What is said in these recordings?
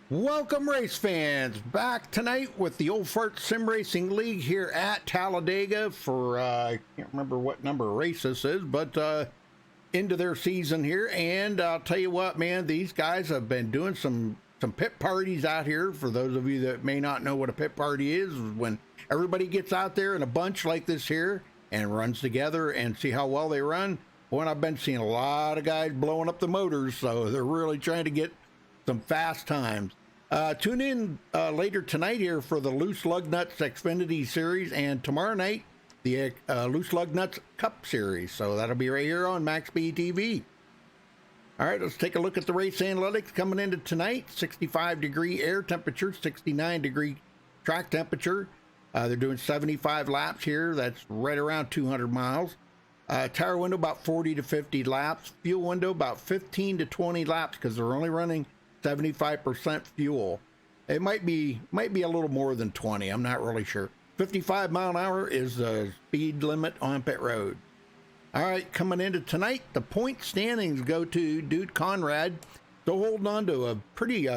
Welcome, race fans, back tonight with the Old Fart Sim Racing League here at Talladega for I can't remember what number of race this is, but into their season here. And I'll tell you what, man, these guys have been doing some pit parties out here. For those of you that may not know what a pit party is when everybody gets out there in a bunch like this here and runs together and see how well they run. Well, I've been seeing a lot of guys blowing up the motors, so they're really trying to get some fast times. Tune in later tonight here for the Loose Lug Nuts Xfinity Series, and tomorrow night the Loose Lug Nuts Cup Series. So that'll be right here on MaxSpeedTV. All right, let's take a look at the race analytics coming into tonight. 65-degree air temperature, 69-degree track temperature. They're doing 75 laps here. That's right around 200 miles. Tire window about 40 to 50 laps. Fuel window about 15 to 20 laps because they're only running 75% fuel. It might be a little more than 20. I'm not really sure. 55 mile an hour is the speed limit on pit road. All right, coming into tonight, the point standings go to Dude Conrad. Still holding on to a pretty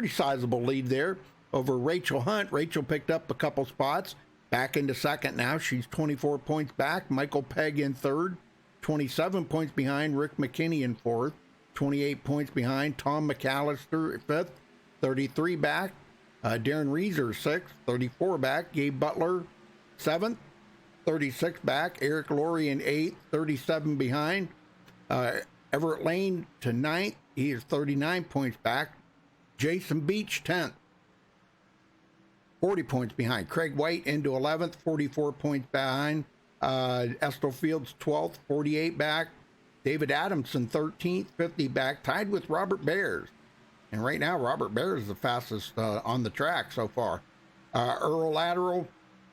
sizable lead there over Rachel Hunt. Rachel picked up a couple spots. Back into second now. She's 24 points back. Michael Pegg in third. 27 points behind. Rick McKinney in fourth. 28 points behind. Tom McAllister fifth. 33 back. Darren Reeser sixth. 34 back. Gabe Butler seventh. 36 back. Eric Laurie in eighth. 37 behind. Everett Lane to ninth. He is 39 points back. Jason Beach 10th. 40 points behind. Craig White into 11th, 44 points behind. Estel Fields 12th, 48 back. David Adamson 13th, 50 back, tied with Robert Bears. And right now, Robert Bears is the fastest on the track so far. Earl Lateral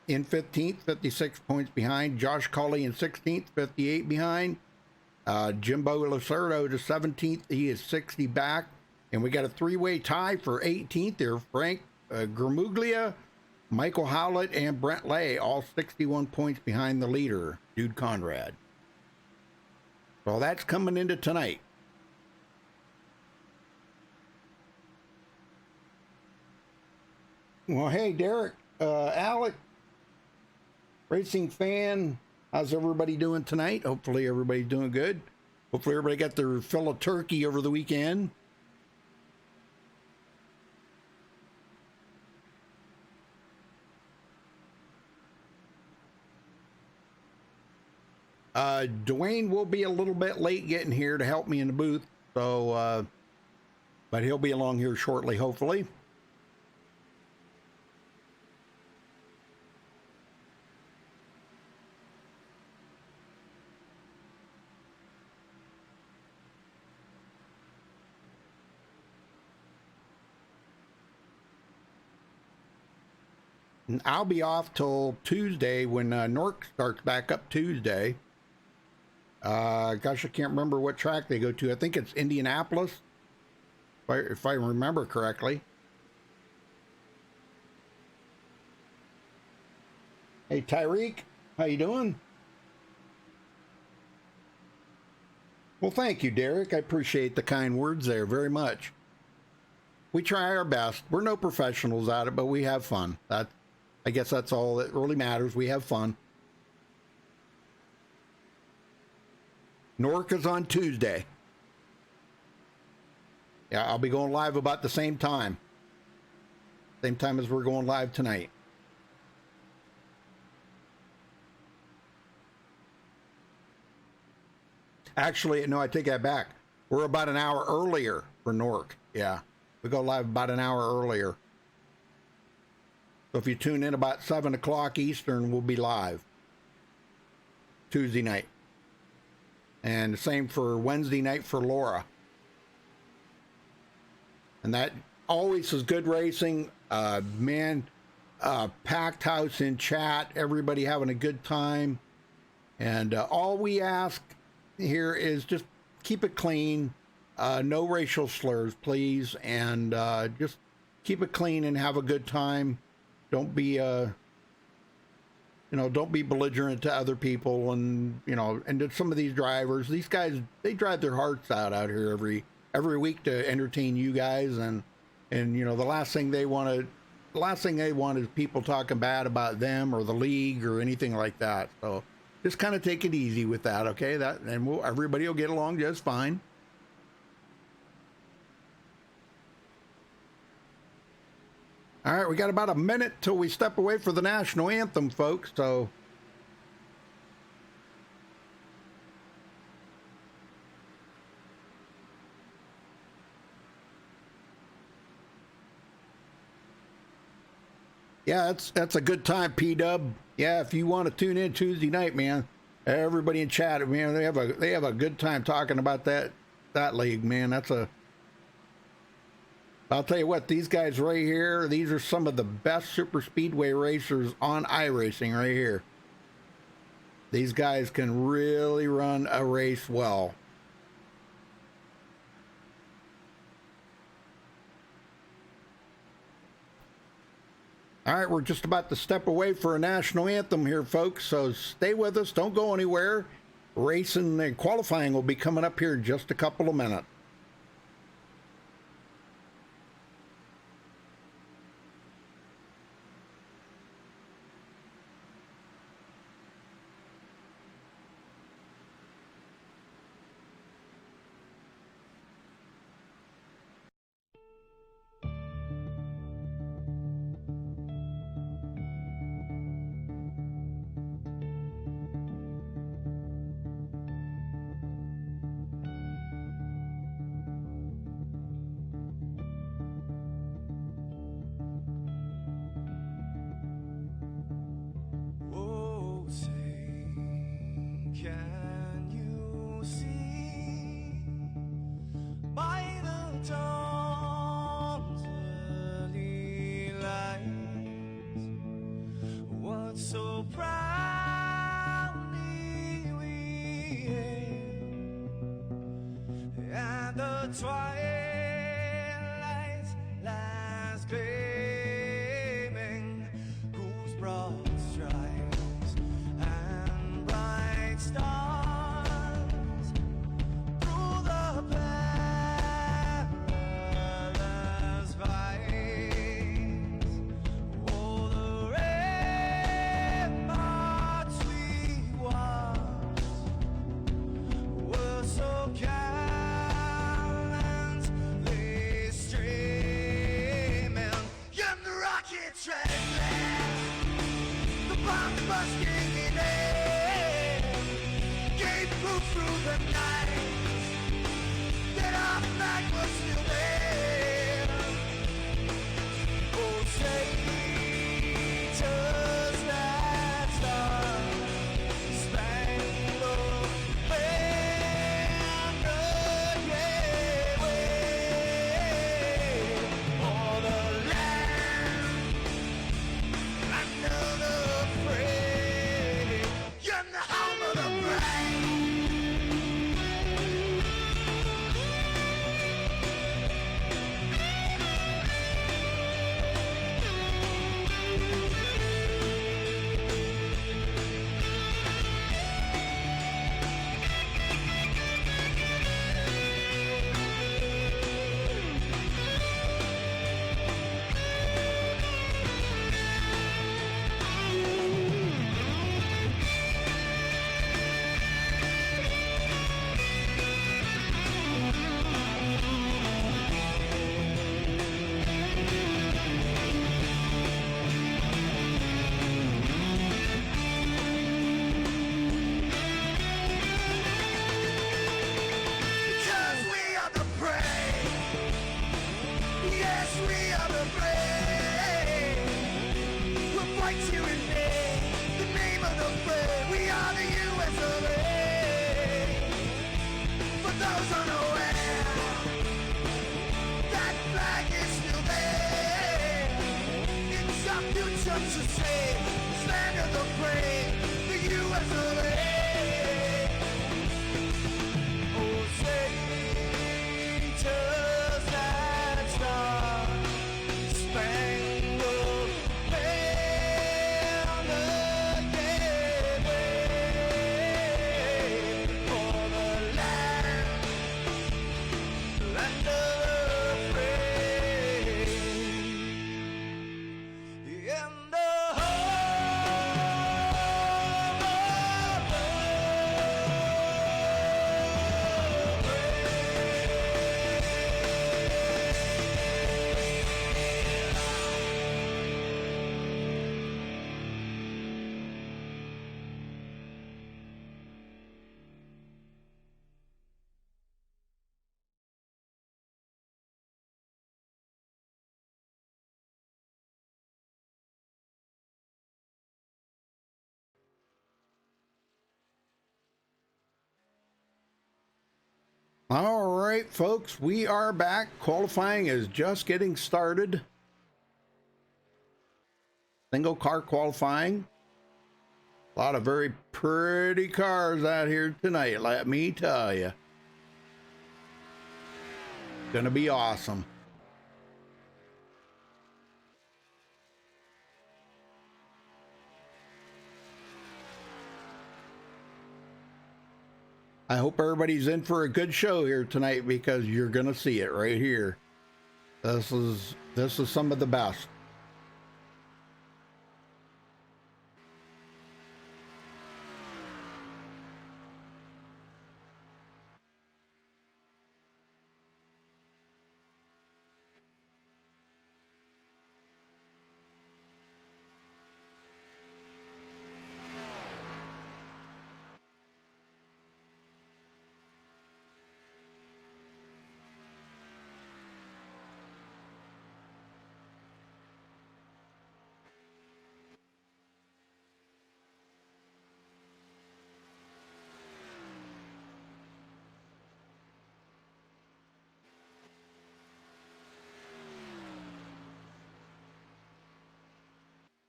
in 15th, 56 points behind. Josh Colley in 16th, 58 behind. Jimbo Lacerdo to 17th, he is 60 back. And we got a three-way tie for 18th there. Frank Gramuglia, Michael Howlett, and Brent Lay, all 61 points behind the leader, Dude Conrad. Well, that's coming into tonight. Well, hey, Derek, Alec, racing fan, how's everybody doing tonight? Hopefully everybody's doing good. Hopefully everybody got their fill of turkey over the weekend. Dwayne will be a little bit late getting here to help me in the booth, so but he'll be along here shortly, hopefully. And I'll be off till Tuesday when Nork starts back up Tuesday. Gosh, I can't remember what track they go to. I think it's Indianapolis, if I remember correctly. Hey, Tyreek, how you doing? Well, thank you, Derek. I appreciate the kind words there very much. We try our best. We're no professionals at it, but we have fun. I guess that's all that really matters. We have fun. Nork is on Tuesday. Yeah, I'll be going live about the same time. Same time as we're going live tonight. Actually, no, I take that back. We're about an hour earlier for Nork. Yeah, we go live about an hour earlier. So if you tune in about 7 o'clock Eastern, we'll be live Tuesday night. And the same for Wednesday night for Laura. And that always is good racing. Packed house in chat. Everybody having a good time. And all we ask here is just keep it clean. No racial slurs, please. And just keep it clean and have a good time. Don't be don't be belligerent to other people, and and to some of these drivers, these guys, they drive their hearts out here every week to entertain you guys, and And you know, the last thing they want is people talking bad about them or the league or anything like that. So just kind of take it easy with that, okay? That, and everybody will get along just fine. All right, we got about a minute till we step away for the national anthem, folks. So yeah, that's a good time, P-Dub. Yeah, if you want to tune in Tuesday night, man, everybody in chat, man, they have a good time talking about that league, man. I'll tell you what, these guys right here, these are some of the best super speedway racers on iRacing right here. These guys can really run a race well. All right, we're just about to step away for a national anthem here, folks, so stay with us. Don't go anywhere. Racing and qualifying will be coming up here in just a couple of minutes. Twilight's last gleaming, whose broad stripes and bright stars through the perilous fights. Oh, the ramparts we watched were so busting in air, gave proof through the night that our flag was still there. Oh, traitors that star-spangled banner, yeah, wave for the land under the All right, folks, we are back. Qualifying is just getting started. Single car qualifying. A lot of very pretty cars out here tonight, let me tell you. Gonna be awesome. I hope everybody's in for a good show here tonight, because you're gonna see it right here. This is some of the best.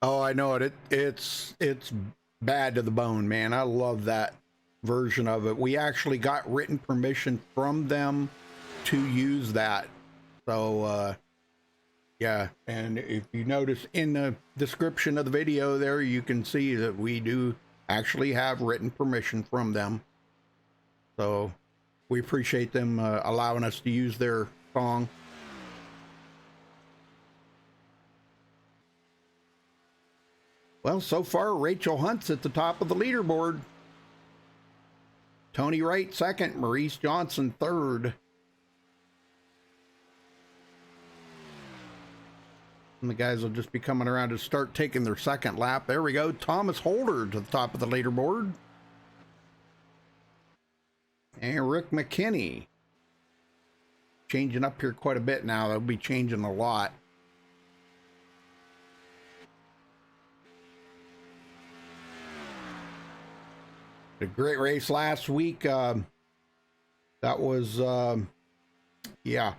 Oh, I know it. It's bad to the bone, man. I love that version of it. We actually got written permission from them to use that. So, yeah. And if you notice in the description of the video there, you can see that we do actually have written permission from them. So we appreciate them allowing us to use their song. Well, so far, Rachel Hunt's at the top of the leaderboard. Tony Wright second, Maurice Johnson third. And the guys will just be coming around to start taking their second lap. There we go. Thomas Holder to the top of the leaderboard. And Rick McKinney. Changing up here quite a bit now. They'll be changing a lot. A great race last week. That was, yeah.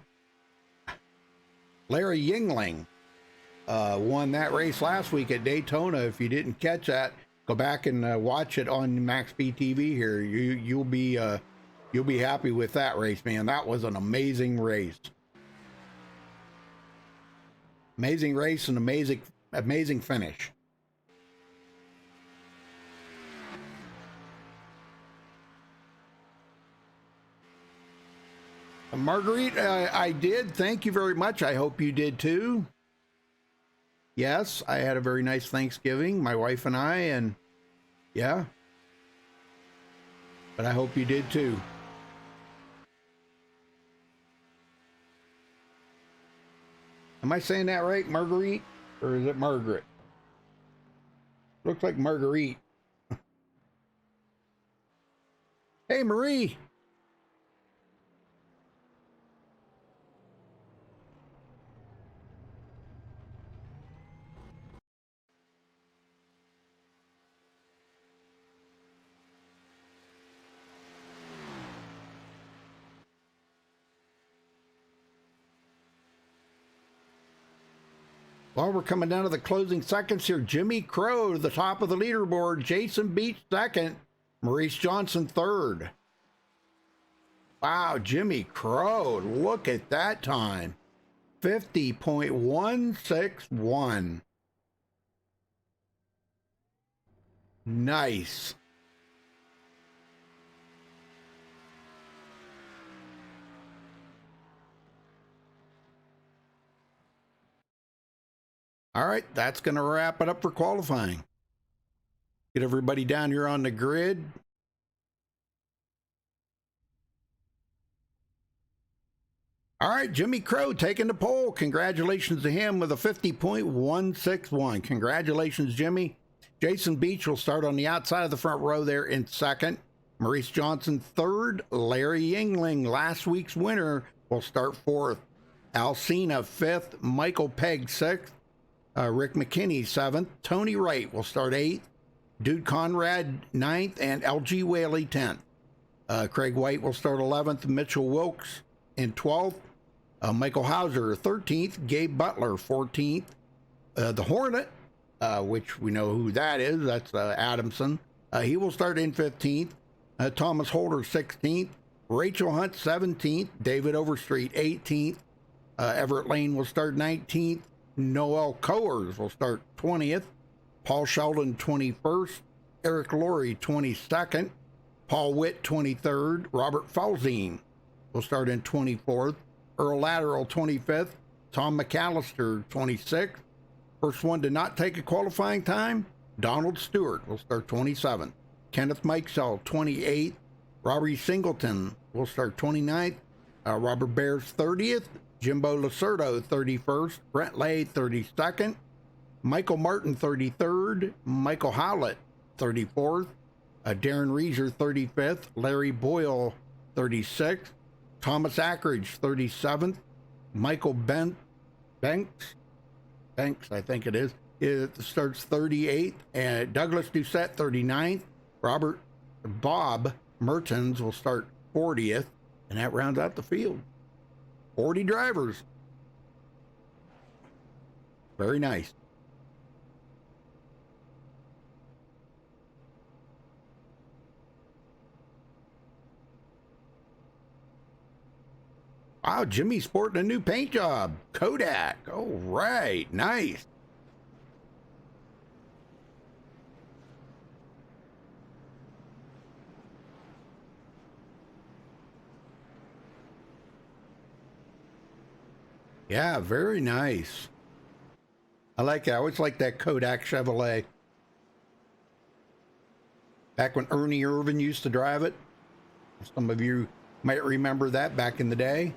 Larry Yingling won that race last week at Daytona. If you didn't catch that, go back and watch it on MaxSpeedTV here. You'll be happy with that race, man. That was an amazing race. Amazing race and amazing finish. Marguerite, I did. Thank you very much. I hope you did too. Yes, I had a very nice Thanksgiving, my wife and I, and yeah. But I hope you did too. Am I saying that right, Marguerite? Or is it Margaret? Looks like Marguerite. Hey, Marie. Well, we're coming down to the closing seconds here. Jimmy Crow to the top of the leaderboard. Jason Beach second. Maurice Johnson third. Wow, Jimmy Crow. Look at that time. 50.161. Nice. All right, that's going to wrap it up for qualifying. Get everybody down here on the grid. All right, Jimmy Crow taking the pole. Congratulations to him with a 50.161. Congratulations, Jimmy. Jason Beach will start on the outside of the front row there in second. Maurice Johnson third. Larry Yingling, last week's winner, will start fourth. Alcina fifth. Michael Pegg sixth. Rick McKinney seventh. Tony Wright will start eighth. Dude Conrad ninth, and LG Whaley 10th. Craig White will start 11th. Mitchell Wilkes in 12th. Michael Hauser 13th. Gabe Butler 14th. The Hornet, which we know who that is, that's Adamson. He will start in 15th. Thomas Holder 16th. Rachel Hunt 17th. David Overstreet 18th. Everett Lane will start 19th. Noel Coers will start 20th. Paul Sheldon 21st. Eric Laurie 22nd. Paul Witt 23rd. Robert Falzine will start in 24th. Earl Lateral 25th. Tom McAllister 26th. First one to not take a qualifying time, Donald Stewart will start 27th. Kenneth Mikesell 28th. Robbie Singleton will start 29th. Robert Bears 30th. Jimbo Lacerdo 31st. Brent Lay 32nd. Michael Martin 33rd. Michael Howlett 34th. Darren Reeser 35th. Larry Boyle 36th. Thomas Ackridge 37th. Michael Banks, I think it starts 38th. And Douglas Doucette 39th. Bob Mertens will start 40th. And that rounds out the field. 40 drivers. Very nice. Wow, Jimmy's sporting a new paint job. Kodak. All right, nice. Yeah, very nice. I like it. I always like that Kodak Chevrolet. Back when Ernie Irvin used to drive it. Some of you might remember that back in the day.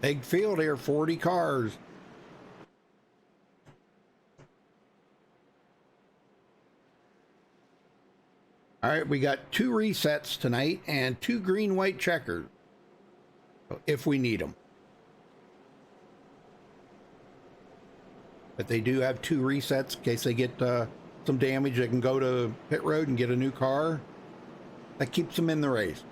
Big field here, 40 cars. All right, we got 2 resets tonight and 2 green-white checkers, if we need them. But they do have 2 resets in case they get some damage. They can go to pit road and get a new car. That keeps them in the race.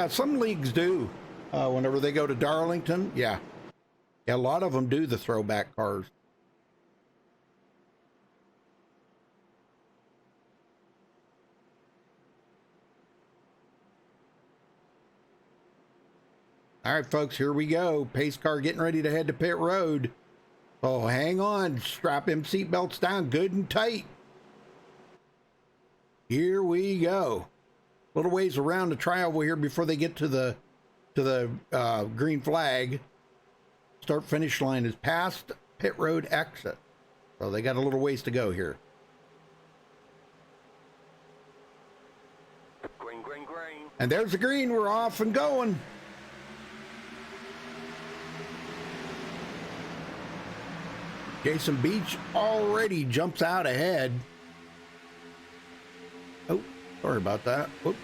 Some leagues do. Whenever they go to Darlington, yeah, a lot of them do the throwback cars. All right, folks, here we go. Pace car getting ready to head to pit road. Oh, hang on. Strap them seatbelts down good and tight. Here we go. Little ways around the trioval here before they get to the green flag. Start finish line is past pit road exit. So they got a little ways to go here. Green, green, green. And there's the green. We're off and going. Jason Beach already jumps out ahead. Oh, sorry about that. Whoops.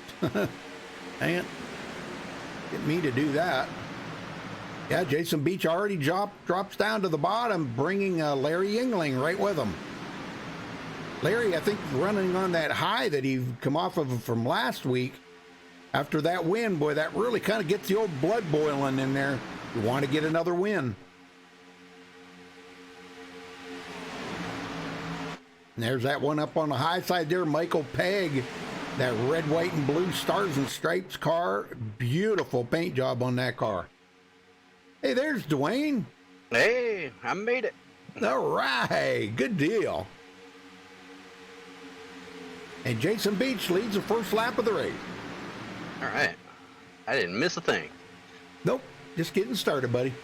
Dang it. Get me to do that. Yeah, Jason Beach already drops down to the bottom, bringing Larry Yingling right with him. Larry, I think, running on that high that he come off of from last week. After that win, boy, that really kind of gets the old blood boiling in there. You want to get another win. And there's that one up on the high side there, Michael Pegg. That red, white, and blue stars and stripes car. Beautiful paint job on that car. Hey, there's Dwayne. Hey, I made it. All right, good deal. And Jason Beach leads the first lap of the race. All right. I didn't miss a thing. Nope, just getting started, buddy.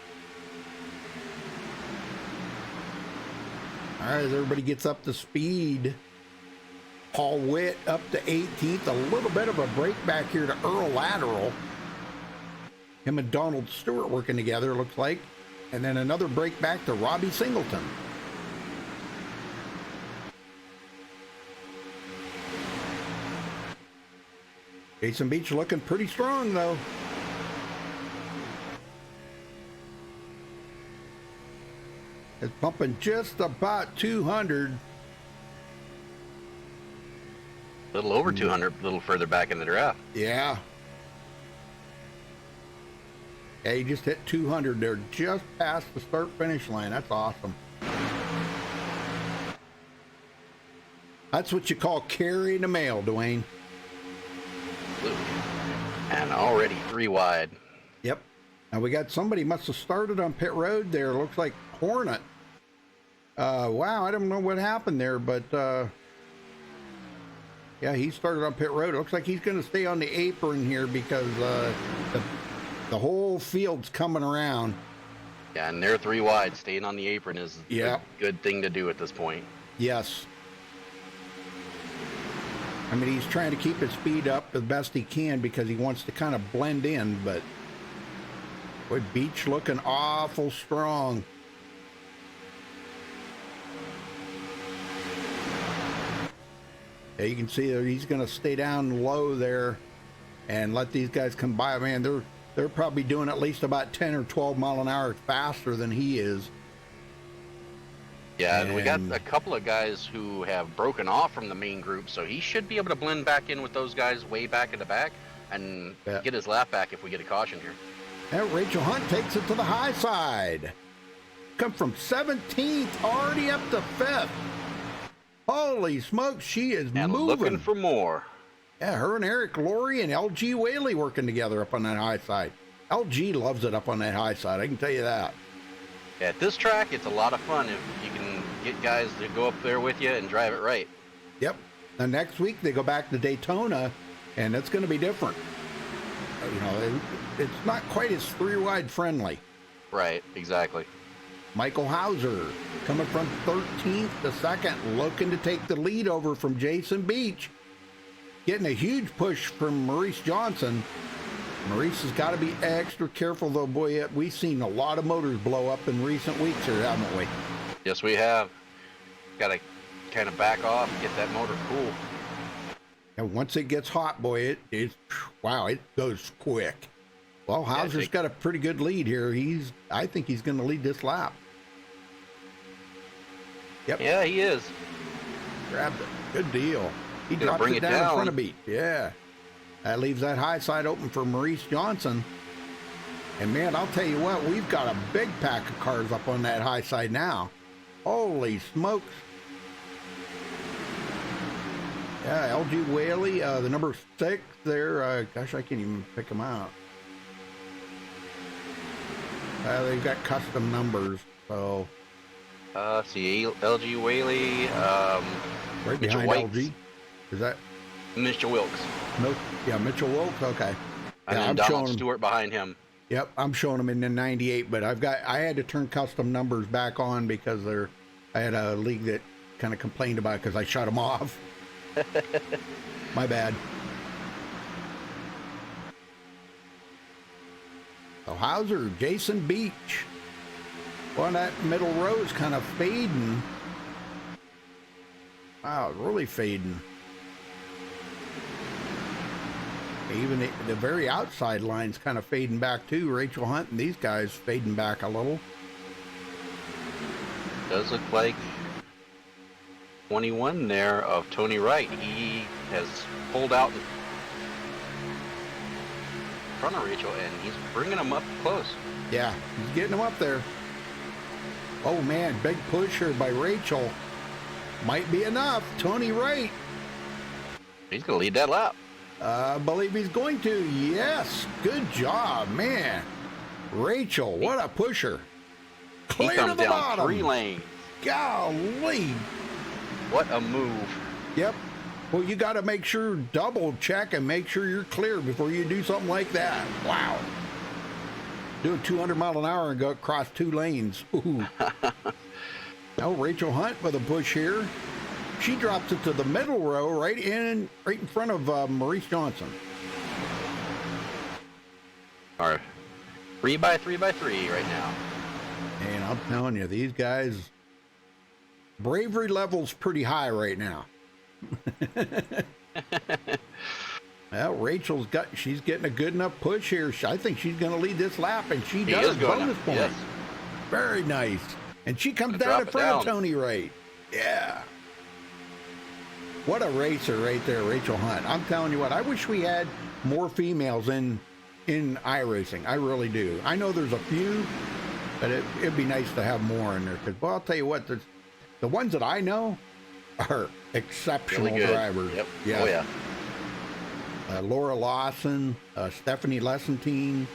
All right, as everybody gets up to speed. Paul Witt up to 18th. A little bit of a break back here to Earl Lateral. Him and Donald Stewart working together, looks like. And then another break back to Robbie Singleton. Jason Beach looking pretty strong, though. It's pumping just about 200. A little over 200, a little further back in the draft. Yeah. Yeah, he just hit 200 there, just past the start-finish line. That's awesome. That's what you call carrying the mail, Dwayne. And already 3 wide. Yep. Now we got somebody must have started on pit road there. Looks like Hornet. Wow, I don't know what happened there, but yeah, he started on pit road. It looks like he's going to stay on the apron here because the whole field's coming around. Yeah, and they're 3 wide. Staying on the apron is a good thing to do at this point. Yes. I mean, he's trying to keep his speed up the best he can because he wants to kind of blend in, but boy, Beach looking awful strong. Yeah, you can see that he's going to stay down low there and let these guys come by. Man, they're probably doing at least about 10 or 12 mile an hour faster than he is. Yeah, and we got a couple of guys who have broken off from the main group, so he should be able to blend back in with those guys way back in the back and get his lap back if we get a caution here. And Rachel Hunt takes it to the high side. Come from 17th, already up to 5th. Holy smokes, she is and moving. Looking for more. Yeah, her and Eric Laurie and LG Whaley working together up on that high side. LG loves it up on that high side, I can tell you that. At this track, it's a lot of fun if you can get guys to go up there with you and drive it right. Yep. Now next week they go back to Daytona, and it's going to be different. You know, it's not quite as 3-wide friendly. Right, exactly. Michael Hauser coming from 13th to 2nd, looking to take the lead over from Jason Beach. Getting a huge push from Maurice Johnson. Maurice has got to be extra careful, though, boy. We've seen a lot of motors blow up in recent weeks here, haven't we? Yes, we have. Got to kind of back off, get that motor cool. And once it gets hot, boy, wow, it goes quick. Well, Hauser's got a pretty good lead here. I think he's going to lead this lap. Yep. Yeah, he is. Grabbed it. Good deal. He drops it down in front of Beach. Yeah. That leaves that high side open for Maurice Johnson. And man, I'll tell you what, we've got a big pack of cars up on that high side now. Holy smokes. Yeah, LG Whaley, the number 6 there. Gosh, I can't even pick them out. They've got custom numbers, so. See, LG Whaley, right Mitchell behind Wilkes. LG. Is that? Mitchell Wilkes. No, yeah, Mitchell Wilkes. Okay. And then Donald Stewart behind him. Yep, I'm showing them in the 98, but I had to turn custom numbers back on because I had a league that kind of complained about it because I shut them off. My bad. So Hauser, Jason Beach. Well, that middle row is kind of fading. Wow, really fading. Even the very outside line's kind of fading back too. Rachel Hunt and these guys fading back a little. Does look like 21 there of Tony Wright. He has pulled out in front of Rachel, and he's bringing him up close. Yeah, he's getting them up there. Oh man, big push here by Rachel. Might be enough. Tony Wright. He's going to lead that lap. I believe he's going to. Yes, good job, man. Rachel, what a pusher. Clear he comes to the down bottom. 3 lanes. Golly. What a move. Yep. Well, you got to make sure, double check and make sure you're clear before you do something like that. Wow. doing 200 mile an hour and go across 2 lanes. Ooh. Now Rachel Hunt with a push here. She drops it to the middle row, right in front of Maurice Johnson. All right, 3x3x3 right now. And I'm telling you, these guys, bravery level's pretty high right now. Well, she's getting a good enough push here. I think she's going to lead this lap, and she does. Bonus points. Yes. Very nice. And she comes down in front of Tony Wright. Yeah. What a racer right there, Rachel Hunt. I'm telling you what, I wish we had more females in iRacing. I really do. I know there's a few, but it'd be nice to have more in there. Because, well, I'll tell you what, the ones that I know are exceptional really drivers. Yep. Yeah. Oh, yeah. Laura Lawson, Stephanie Lessentine.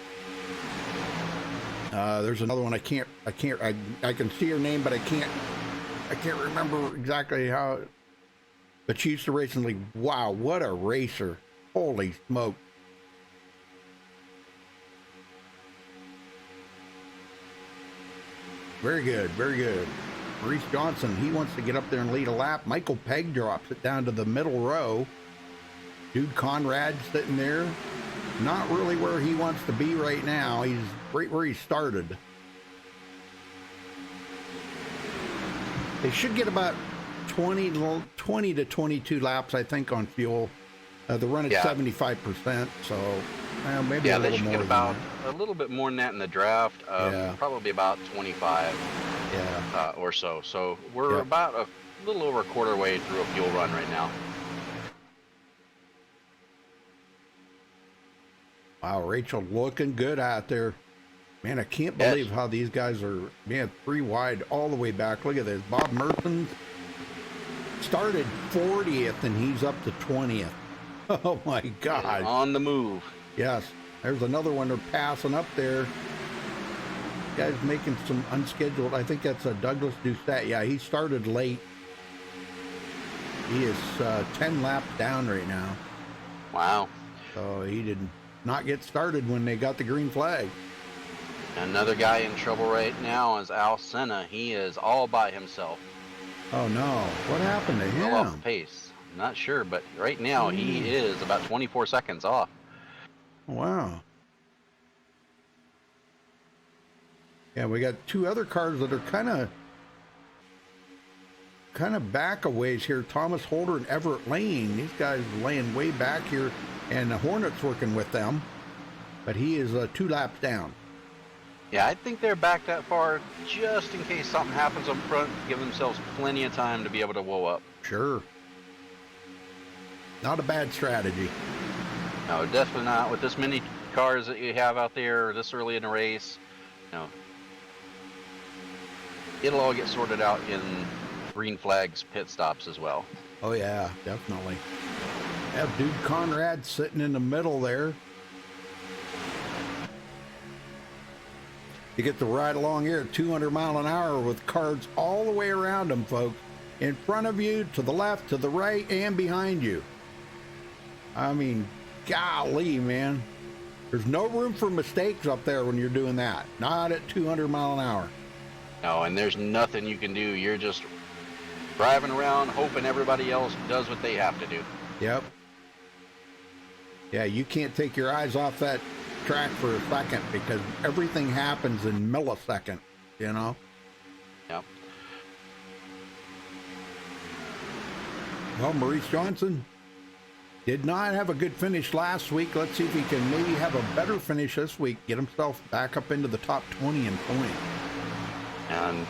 There's another one I can see her name, but I can't remember exactly how. But she used to race in the league. Wow, what a racer! Holy smoke! Very good, very good. Maurice Johnson, he wants to get up there and lead a lap. Michael Pegg drops it down to the middle row. Dude Conrad sitting there, not really where he wants to be right now. He's right where he started. They should get about 20 to 22 laps, I think, on fuel. They run at 75%, so maybe a little more. They should get about a little bit more than that in the draft. Probably about 25 or so. So we're about a little over a quarter way through a fuel run right now. Wow, Rachel looking good out there. Man, I can't believe how these guys are, 3 wide all the way back. Look at this. Bob Merton started 40th, and he's up to 20th. Oh, my God. On the move. Yes. There's another one they're passing up there. Guy's making some unscheduled. I think that's Douglas Doucette. Yeah, he started late. He is 10 laps down right now. Wow. So he did not get started when they got the green flag. Another guy in trouble right now is Al Senna. He is all by himself. Oh no, what happened to him? Off the pace. I'm not sure, but right now he is about 24 seconds off. Wow. Yeah, we got 2 other cars that are kind of back a ways here. Thomas Holder and Everett Lane. These guys laying way back here, and the Hornet's working with them, but he is 2 laps down. Yeah, I think they're back that far just in case something happens up front, give themselves plenty of time to be able to whoa up. Sure. Not a bad strategy. No, definitely not. With this many cars that you have out there this early in the race, it'll all get sorted out in green flags pit stops as well. Oh yeah, definitely. Have Dude Conrad sitting in the middle there. You get to ride along here at 200 mile an hour with cars all the way around them, folks. In front of you, to the left, to the right, and behind you. I mean, golly, man. There's no room for mistakes up there when you're doing that. Not at 200 mile an hour. No, and there's nothing you can do. You're just driving around hoping everybody else does what they have to do. Yep. Yeah, you can't take your eyes off that track for a second because everything happens in milliseconds, Yep. Well, Maurice Johnson did not have a good finish last week. Let's see if he can maybe have a better finish this week, get himself back up into the top 20 in points. And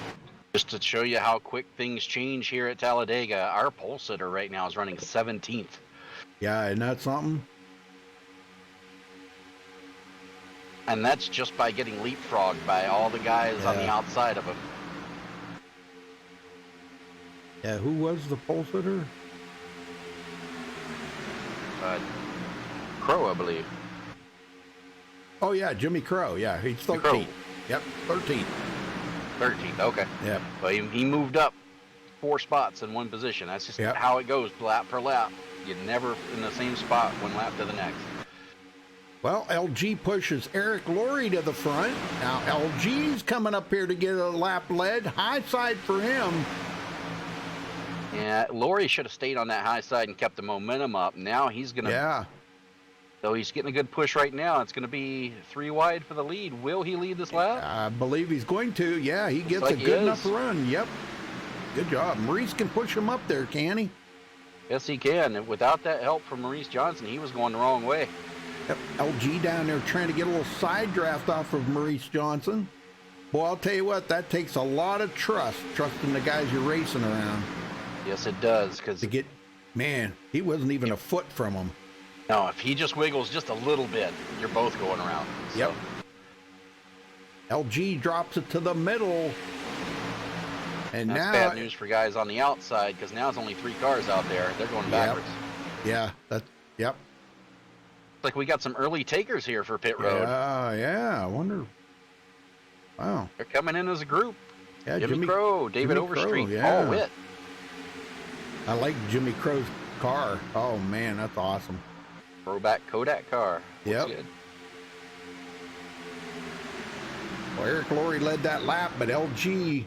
just to show you how quick things change here at Talladega, our pole sitter right now is running 17th. Yeah, isn't that something? And that's just by getting leapfrogged by all the guys on the outside of him. Yeah, who was the pole sitter? Crow, I believe. Oh, yeah, Jimmy Crow. Yeah, he's 13th. Yep, 13th. 13th, okay. Yep. Well, he moved up 4 spots in one position. That's just how it goes, lap per lap. You're never in the same spot one lap to the next. Well, LG pushes Eric Laurie to the front. Now LG's coming up here to get a lap lead. High side for him. Yeah, Laurie should have stayed on that high side and kept the momentum up. Now he's going to... Yeah. Though he's getting a good push right now. It's going to be 3 wide for the lead. Will he lead this lap? I believe he's going to. Yeah, he gets like a he good is. enough run. Yep. Good job. Maurice can push him up there, can he? Yes, he can. And without that help from Maurice Johnson, he was going the wrong way. Yep. LG down there trying to get a little side draft off of Maurice Johnson. Boy, I'll tell you what, that takes a lot of trusting the guys you're racing around. Yes, it does. Because To get, man, he wasn't even a foot from him. no, if he just wiggles just a little bit, you're both going around. So, Yep. LG drops it to the middle. And that's now, bad news for guys on the outside because now it's only 3 cars out there. They're going backwards. yeah, yep. Looks like we got some early takers here for pit road. Yeah, I wonder. Wow. They're coming in as a group. Yeah, Jimmy Crow, David Jimmy Crow, Overstreet, yeah. Paul Witt. I like Jimmy Crow's car. Oh man, that's awesome. Throwback Kodak car. Yep. Looks good. Well, Eric Laurie led that lap, but LG,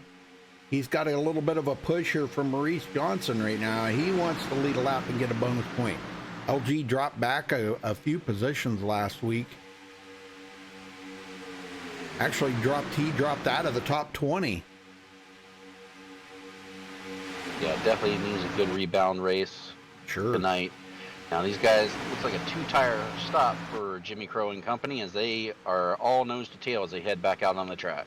he's got a little bit of a push here from Maurice Johnson right now. He wants to lead a lap and get a bonus point. LG dropped back a few positions last week. Actually, he dropped out of the top 20. Yeah, definitely needs a good rebound race Sure. tonight. Now these guys, looks like a 2-tire stop for Jimmy Crow and company as they are all nose to tail as they head back out on the track.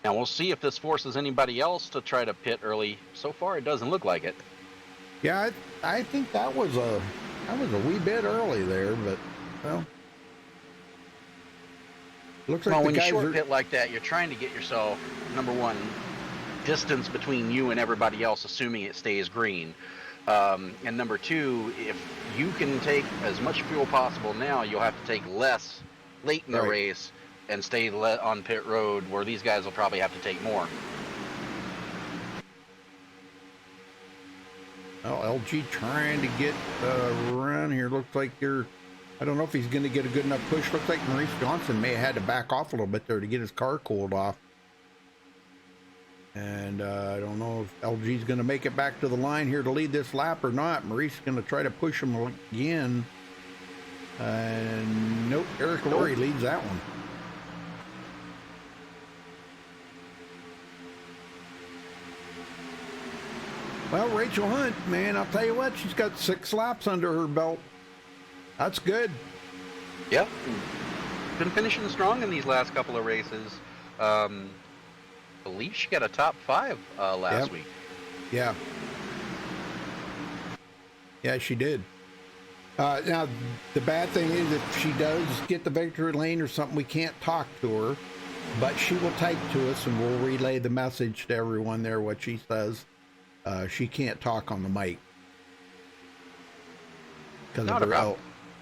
Now we'll see if this forces anybody else to try to pit early. So far it doesn't look like it. Yeah, I think that was a wee bit early there, but well, looks like Well, the when you guys short are. pit like that, you're trying to get yourself, number one, distance between you and everybody else, assuming it stays green. And number two, if you can take as much fuel possible now, you'll have to take less late in the Right. race and stay on pit road, where these guys will probably have to take more. Well, LG trying to get a run here. Looks like I don't know if he's going to get a good enough push. Looks like Maurice Johnson may have had to back off a little bit there to get his car cooled off. And I don't know if LG's going to make it back to the line here to lead this lap or not. Maurice is going to try to push him again. And nope, Eric Laurie leads that one. Well, Rachel Hunt, man, I'll tell you what, she's got 6 laps under her belt. That's good. Yep. Been finishing strong in these last couple of races. Believe she got a top 5 last Yep. week. Yeah. Yeah, she did. Now, the bad thing is if she does get the victory lane or something, we can't talk to her, but she will type to us and we'll relay the message to everyone there, what she says. She can't talk on the mic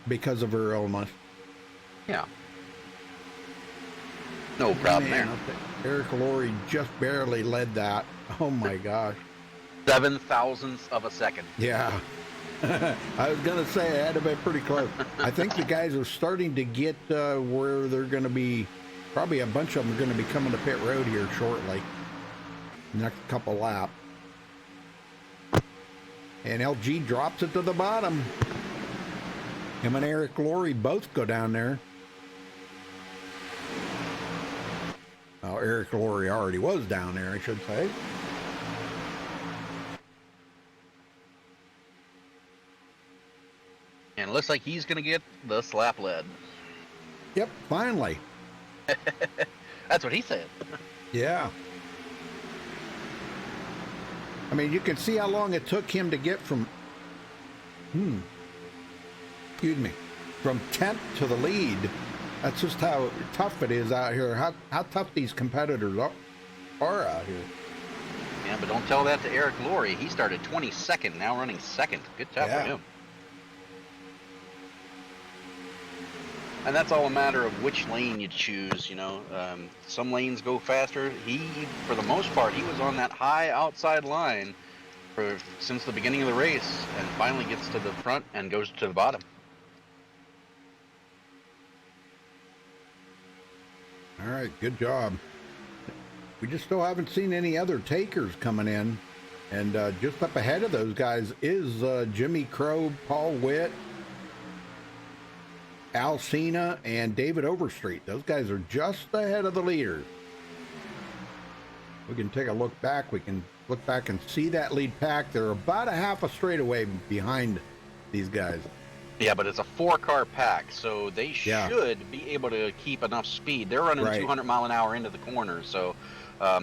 because of her illness. Yeah. No problem Man, there. Eric Laurie just barely led that. Oh my gosh. 0.007 of a second. Yeah. I was going to say I had to be pretty close. I think the guys are starting to get where they're going to be, probably a bunch of them are going to be coming to pit road here shortly. Next couple laps. And LG drops it to the bottom. Him and Eric Laurie both go down there. Oh, Eric Laurie already was down there, I should say. And it looks like he's going to get the slap lead. Yep, finally. That's what he said. Yeah. I mean, you can see how long it took him to get from, from 10th to the lead. That's just how tough it is out here. How tough these competitors are out here. Yeah, but don't tell that to Eric Laurie. He started 22nd, now running 2nd. Good job for him. And that's all a matter of which lane you choose, you know. Some lanes go faster. For the most part, he was on that high outside line since the beginning of the race and finally gets to the front and goes to the bottom. All right, good job. We just still haven't seen any other takers coming in. And just up ahead of those guys is Jimmy Crow, Paul Witt, Al Cena, and David Overstreet. Those guys are just ahead of the leaders. We can take a look back. We can look back and see that lead pack. They're about a half a straightaway behind these guys. Yeah, but it's a 4-car pack, so they should be able to keep enough speed. They're running 200 mile an hour into the corner, so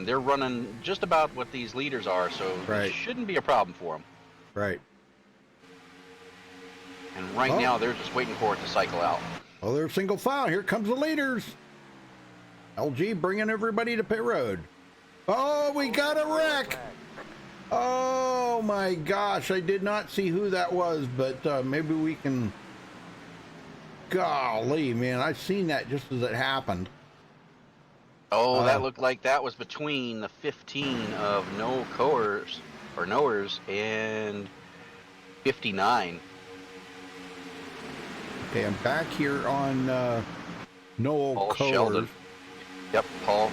they're running just about what these leaders are, so it shouldn't be a problem for them. Right. And right now, they're just waiting for it to cycle out. Oh, they're single file. Here comes the leaders. LG bringing everybody to pit road. Oh, we got a wreck. Oh my gosh, I did not see who that was, but maybe we can. Golly, man, I seen that just as it happened. Oh, that looked like that was between the 15 of Knowers and 59. Okay, I'm back here on Noel Paul Sheldon. Yep, Paul.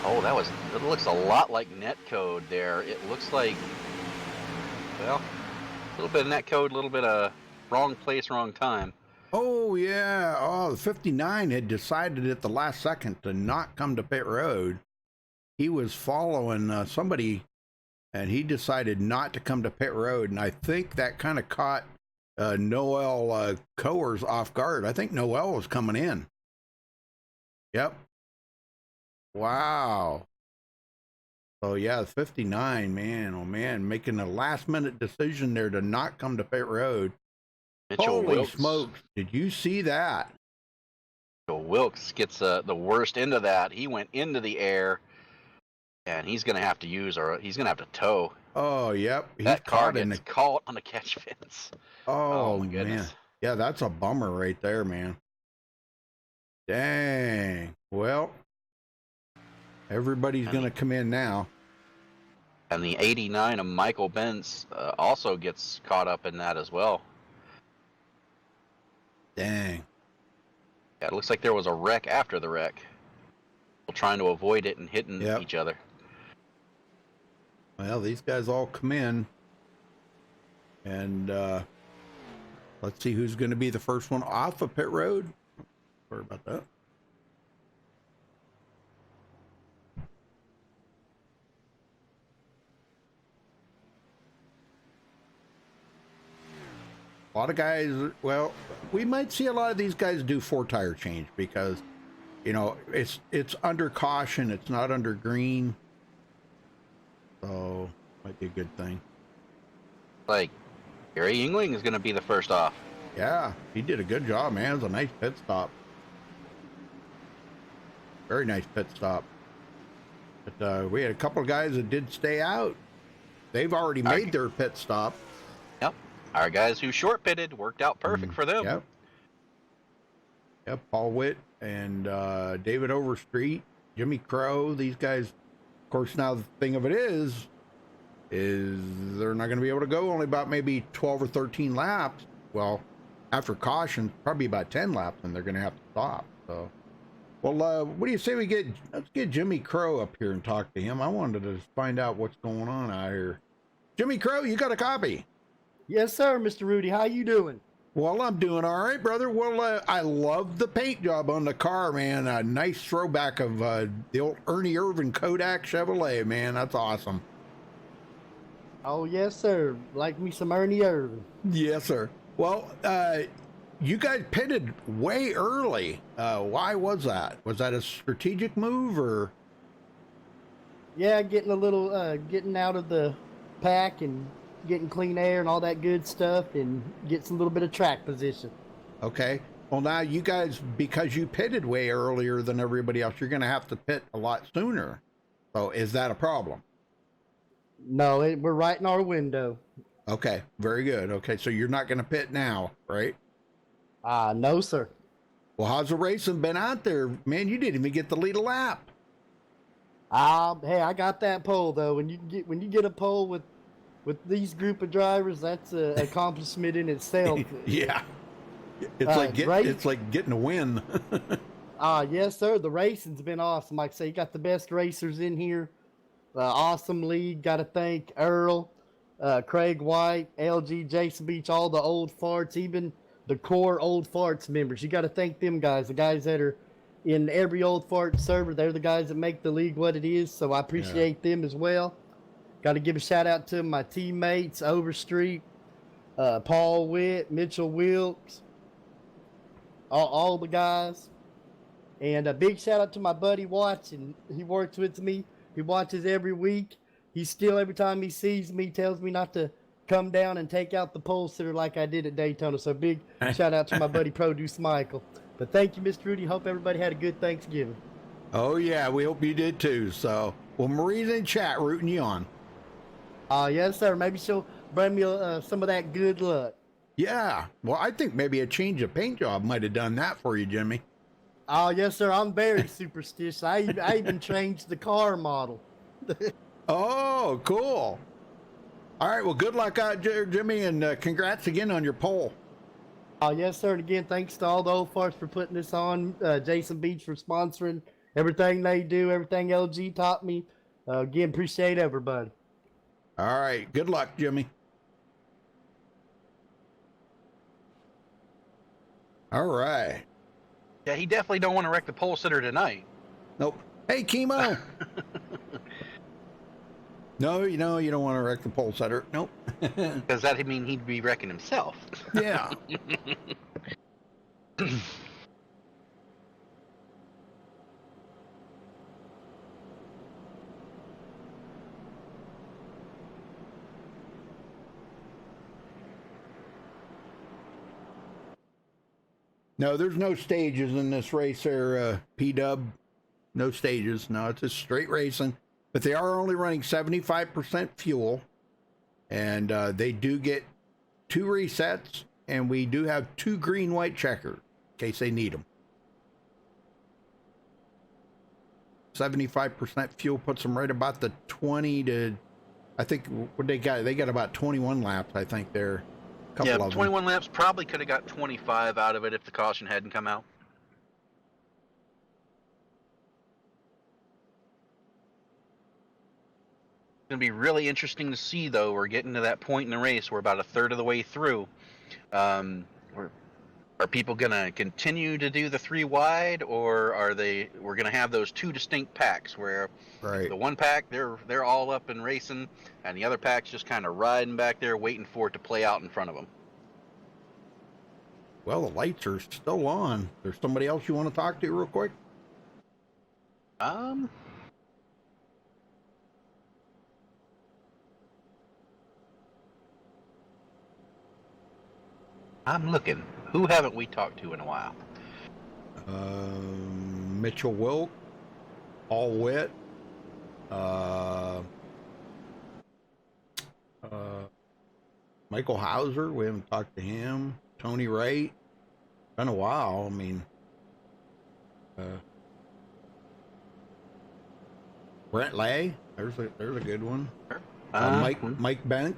Oh, it looks a lot like netcode there. It looks like, well, a little bit of netcode, a little bit of wrong place, wrong time. Oh, yeah. Oh, the 59 had decided at the last second to not come to pit road. He was following somebody, and he decided not to come to pit road, and I think that kind of caught Noel Coers off guard. I think Noel was coming in. Yep. Wow. So yeah, 59, man, oh man, making a last minute decision there to not come to pit road. Mitchell Holy Wilkes. smokes, did you see that? Mitchell Wilkes gets the worst end of that. He went into the air, and he's going to have to use, or he's going to have to tow. Oh, yep. That car gets caught on the catch fence. Oh my goodness. Man. Yeah, that's a bummer right there, man. Dang. Well, everybody's going to come in now. And the 89 of Michael Benz also gets caught up in that as well. Dang. Yeah, it looks like there was a wreck after the wreck. People trying to avoid it and hitting each other. Well, these guys all come in. And let's see who's going to be the first one off of pit road. Sorry about that. A lot of guys, well, we might see a lot of these guys do 4-tire change because, you know, it's under caution. It's not under green. So, might be a good thing. Like, Gary Yingling is going to be the first off. Yeah, he did a good job, man. It was a nice pit stop. Very nice pit stop. But we had a couple of guys that did stay out. They've already made their pit stop. Yep. Our guys who short pitted worked out perfect for them. Yep. Yep. Paul Witt and David Overstreet, Jimmy Crow. These guys, of course, now the thing of it is they're not going to be able to go only about maybe 12 or 13 laps. Well, after caution, probably about 10 laps, and they're going to have to stop. So, well, what do you say let's get Jimmy Crow up here and talk to him. I wanted to find out what's going on out here. Jimmy Crow, you got a copy? Yes, sir, Mr. Rudy. How you doing? Well, I'm doing all right, brother. Well, I love the paint job on the car, man. A nice throwback of the old Ernie Irvin Kodak Chevrolet, man. That's awesome. Oh, yes, sir. Like me some Ernie Irvin. Yes, sir. Well, you guys pitted way early. Why was that? Was that a strategic move or? Yeah, getting a little, getting out of the pack and getting clean air and all that good stuff and gets a little bit of track position. Okay. Well, now you guys, because you pitted way earlier than everybody else, you're going to have to pit a lot sooner. So is that a problem? No, we're right in our window. Okay. Very good. Okay. So you're not going to pit now, right? No, sir. Well, how's the racing been out there? Man, you didn't even get to lead a lap. Hey, I got that pole though. When you get a pole with these group of drivers, that's an accomplishment in itself. Yeah. It's like getting a win. Yes, sir. The racing's been awesome. Like I say, you got the best racers in here. Awesome league. Got to thank Earl, Craig White, LG, Jason Beach, all the old farts, even the core old farts members. You got to thank them guys. The guys that are in every old fart server, they're the guys that make the league what it is. So I appreciate them as well. Got to give a shout out to my teammates, Overstreet, Paul Witt, Mitchell Wilkes, all the guys. And a big shout out to my buddy Watson. He works with me. He watches every week. He still, every time he sees me, tells me not to come down and take out the pole sitter like I did at Daytona. So big shout out to my buddy Produce Michael. But thank you, Mr. Rudy. Hope everybody had a good Thanksgiving. Oh, yeah, we hope you did too. So, well, Marie's in chat rooting you on. Yes, sir. Maybe she'll bring me some of that good luck. Yeah, well, I think maybe a change of paint job might have done that for you, Jimmy. Oh, yes, sir. I'm very superstitious. I even changed the car model. Oh, cool. All right, well, good luck out there, Jimmy, and congrats again on your pole. Oh, yes, sir. And again, thanks to all the old farts for putting this on. Jason Beach for sponsoring everything they do, everything LG taught me. Again, appreciate everybody. All right, good luck, Jimmy. All right. Yeah, he definitely don't want to wreck the pole sitter tonight. Nope. Hey, Chemo. No, you don't want to wreck the pole setter. Nope. Does that mean he'd be wrecking himself? Yeah. No, there's no stages in this race there, P-Dub. No stages. No, it's just straight racing. But they are only running 75% fuel. And they do get 2 resets. And we do have 2 green-white checkers in case they need them. 75% fuel puts them right about the 20 to... I think what they got about 21 laps, I think, there. Yeah, 21 laps, probably could have got 25 out of it if the caution hadn't come out. It's going to be really interesting to see, though. We're getting to that point in the race. We're about a third of the way through. Are people going to continue to do the 3 wide, or we're going to have those 2 distinct packs where the one pack, they're all up and racing, and the other pack's just kind of riding back there waiting for it to play out in front of them. Well, the lights are still on. There's somebody else you want to talk to real quick? I'm looking. Who haven't we talked to in a while? Mitchell Wilk, Paul Witt, Michael Hauser. We haven't talked to him. Tony Wright. Been a while. I mean, Brent Lay. There's a good one. Mike Bent.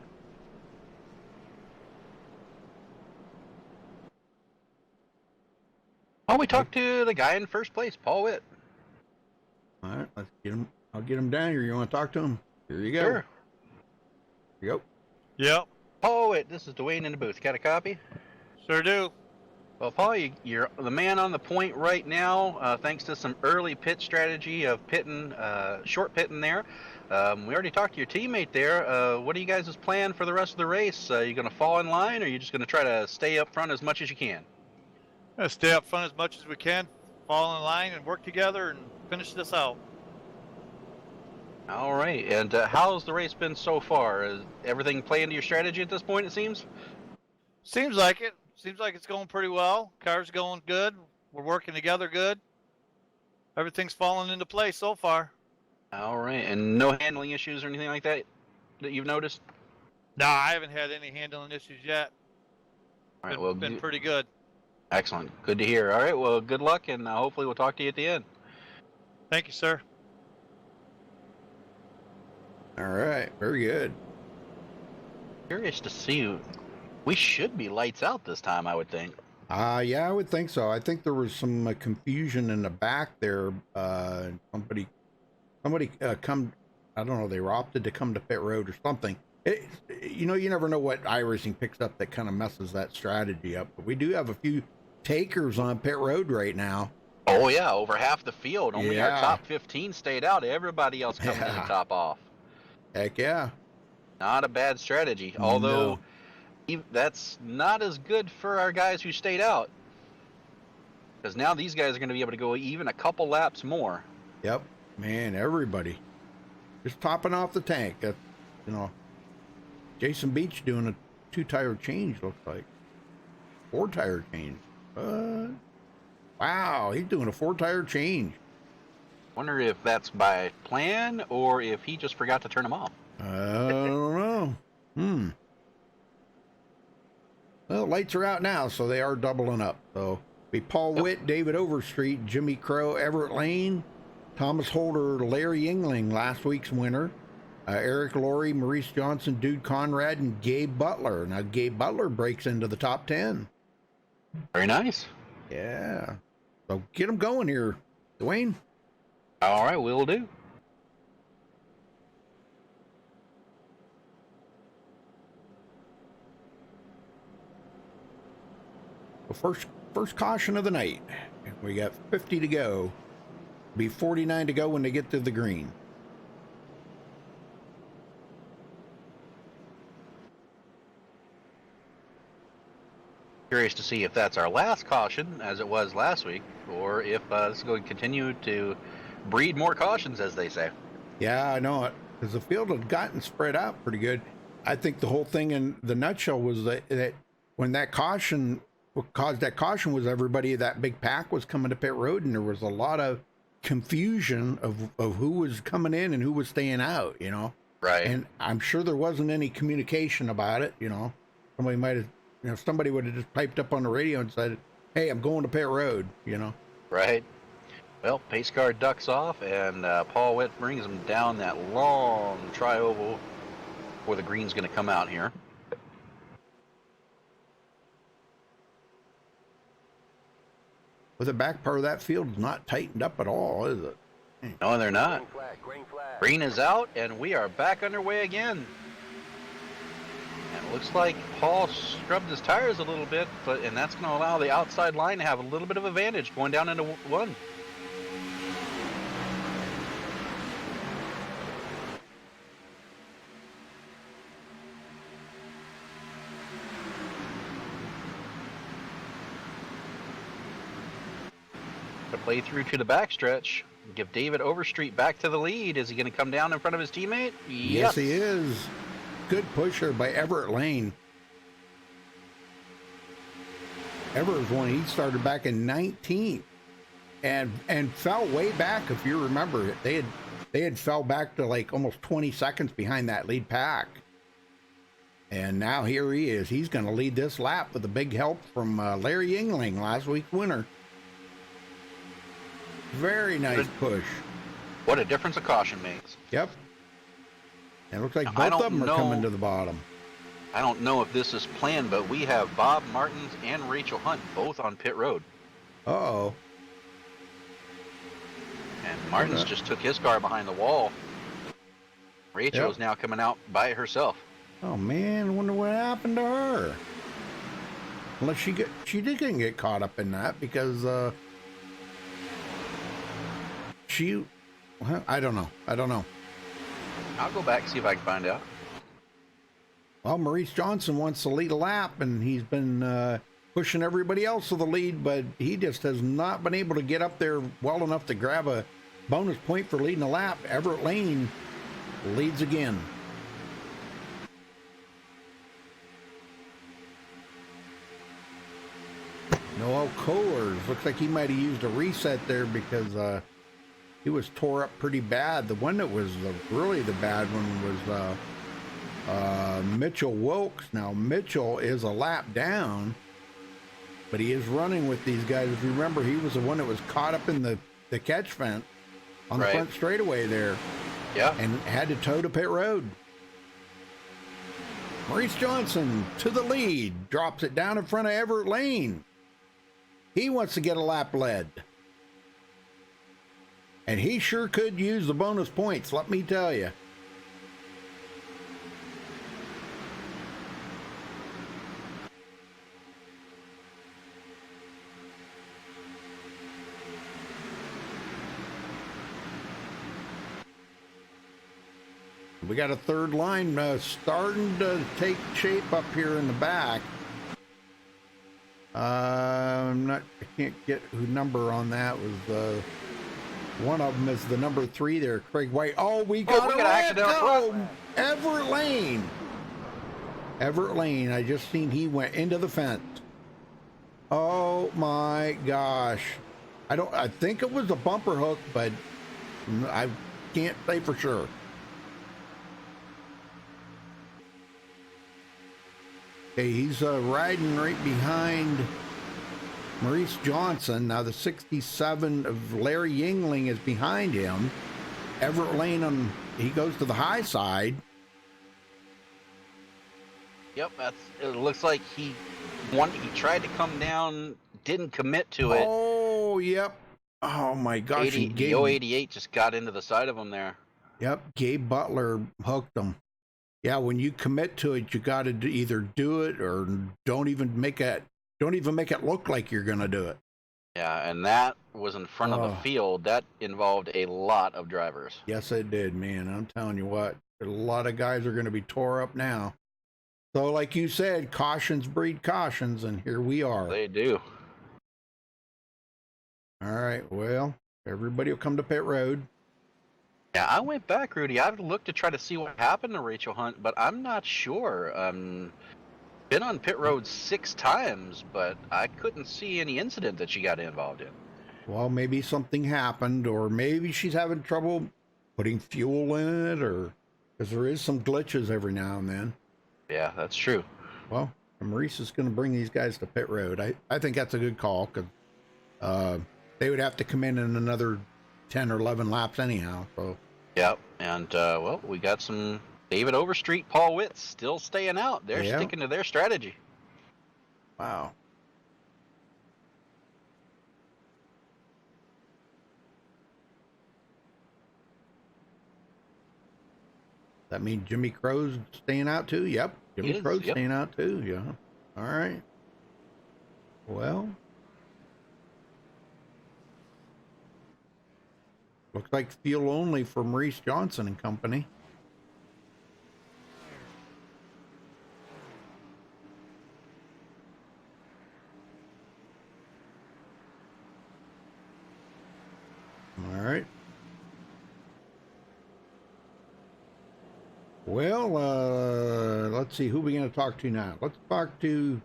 Oh, we talked to the guy in first place, Paul Witt. All right, let's get him. I'll get him down here. You want to talk to him? Here you go. Sure. Here you go. Yep. Paul Witt, this is Dwayne in the booth. Got a copy? Sure do. Well, Paul, you're the man on the point right now, thanks to some early pit strategy of short pitting there. We already talked to your teammate there. What are you guys' plan for the rest of the race? You going to fall in line, or are you just going to try to stay up front as much as you can? Gonna stay up front as much as we can, fall in line, and work together and finish this out. All right. And how's the race been so far? Is everything playing to your strategy at this point, it seems? Seems like it. Seems like it's going pretty well. Car's going good. We're working together good. Everything's falling into place so far. All right. And no handling issues or anything like that you've noticed? No, I haven't had any handling issues yet. All right. Well, been pretty good. Excellent. Good to hear. All right. Well, good luck, and hopefully we'll talk to you at the end. Thank you, sir. All right. Very good. Curious to see. We should be lights out this time, I would think. Yeah, I would think so. I think there was some confusion in the back there. Somebody come, I don't know, they were opted to come to pit road or something. You know, you never know what iRacing picks up that kind of messes that strategy up. But we do have a few takers on pit road right now. Oh yeah, over half the field. Only our Yeah. top 15 stayed out. Everybody else coming in Yeah. to top off. Heck yeah. Not a bad strategy. Although No. that's not as good for our guys who stayed out. Because now these guys are going to be able to go even a couple laps more. Yep. Man, everybody just topping off the tank. That's, you know, Jason Beach doing a 2-tire change, looks like. 4-tire change. Wow, he's doing a 4-tire change. Wonder if that's by plan or if he just forgot to turn them off. I don't know. Well, lights are out now, so they are doubling up. So be Paul Witt, David Overstreet, Jimmy Crow, Everett Lane, Thomas Holder, Larry Yingling, last week's winner, Eric Laurie, Maurice Johnson, Dude Conrad, and Gabe Butler. Now Gabe Butler breaks into the top 10. Very nice. Yeah. So get them going here, Dwayne. All right, will do. The first caution of the night. We got 50 to go. Be 49 to go when they get to the green. Curious to see if that's our last caution, as it was last week, or if this is going to continue to breed more cautions, as they say. Yeah, I know it. Because the field had gotten spread out pretty good. I think the whole thing in the nutshell was that when that caution, what caused that caution was everybody, that big pack was coming to pit road, and there was a lot of confusion of who was coming in and who was staying out, you know? Right. And I'm sure there wasn't any communication about it, you know? Somebody might have, you know, somebody would have just piped up on the radio and said, hey, I'm going to pit road, you know? Right. Well, pace car ducks off, and Paul Witt brings him down that long tri-oval where the green's going to come out here. But the back part of that field is not tightened up at all, is it? No, they're not. Green is out, and we are back underway again. And it looks like Paul scrubbed his tires a little bit, and that's going to allow the outside line to have a little bit of advantage going down into one. To play through to the backstretch, give David Overstreet back to the lead. Is he going to come down in front of his teammate? Yes, he is. Good pusher by Everett Lane. Everett was one, he started back in 19th and fell way back. If you remember, they had fell back to like almost 20 seconds behind that lead pack. And now here he is. He's going to lead this lap with a big help from Larry Yingling, last week's winner. Very nice push. What a difference a caution makes. Yep. And it looks like Now, both of them are coming to the bottom. I don't know if this is planned, but we have Bob Martins and Rachel Hunt both on pit road. Uh-oh. And Martins just took his car behind the wall. Rachel is now coming out by herself. Oh man, I wonder what happened to her. Unless she didn't get caught up in that because I don't know. I'll go back and see if I can find out. Well, Maurice Johnson wants to lead a lap, and he's been pushing everybody else to the lead, but he just has not been able to get up there well enough to grab a bonus point for leading a lap. Everett Lane leads again. Noel Kohlers looks like he might have used a reset there because he was tore up pretty bad. The one that was really the bad one was Mitchell Wilkes. Now Mitchell is a lap down, but he is running with these guys. If you remember, he was the one that was caught up in the catch fence on the front straightaway there. Yeah. And had to tow to pit road. Maurice Johnson to the lead, drops it down in front of Everett Lane. He wants to get a lap led. And he sure could use the bonus points, let me tell you. We got a third line starting to take shape up here in the back. I can't get who number on that was. One of them is the number 3 there, Craig White. Oh, we got an accident up front. Everett Lane. Everett Lane. I just seen he went into the fence. Oh my gosh. I think it was a bumper hook, but I can't say for sure. Okay, he's riding right behind Maurice Johnson. Now the 67 of Larry Yingling is behind him. Everett Lane, he goes to the high side. Yep, it looks like he tried to come down, didn't commit to it. Oh, yep. Oh my gosh. The 088 just got into the side of him there. Yep, Gabe Butler hooked him. Yeah, when you commit to it, you got to either do it or don't even make it look like you're going to do it. Yeah, and that was in front of the field. That involved a lot of drivers. Yes, it did, man. I'm telling you what, a lot of guys are going to be tore up now. So like you said, cautions breed cautions, and here we are. They do. All right, well, everybody will come to pit road. Yeah, I went back, Rudy. I've looked to try to see what happened to Rachel Hunt, but I'm not sure. Been on pit road 6 times, but I couldn't see any incident that she got involved in. Well, maybe something happened, or maybe she's having trouble putting fuel in it, or because there is some glitches every now and then. Yeah, that's true. Well, Maurice is going to bring these guys to pit road. I think that's a good call, because they would have to come in another 10 or 11 laps anyhow. So. Yep, and well, we got some David Overstreet, Paul Witt still staying out. They're sticking to their strategy. Wow. That means Jimmy Crow's staying out too? Yep. Jimmy Crow's staying out too. Yeah. All right. Well. Looks like fuel only for Maurice Johnson and company. All right. Well, let's see who we're going to talk to now. Let's talk to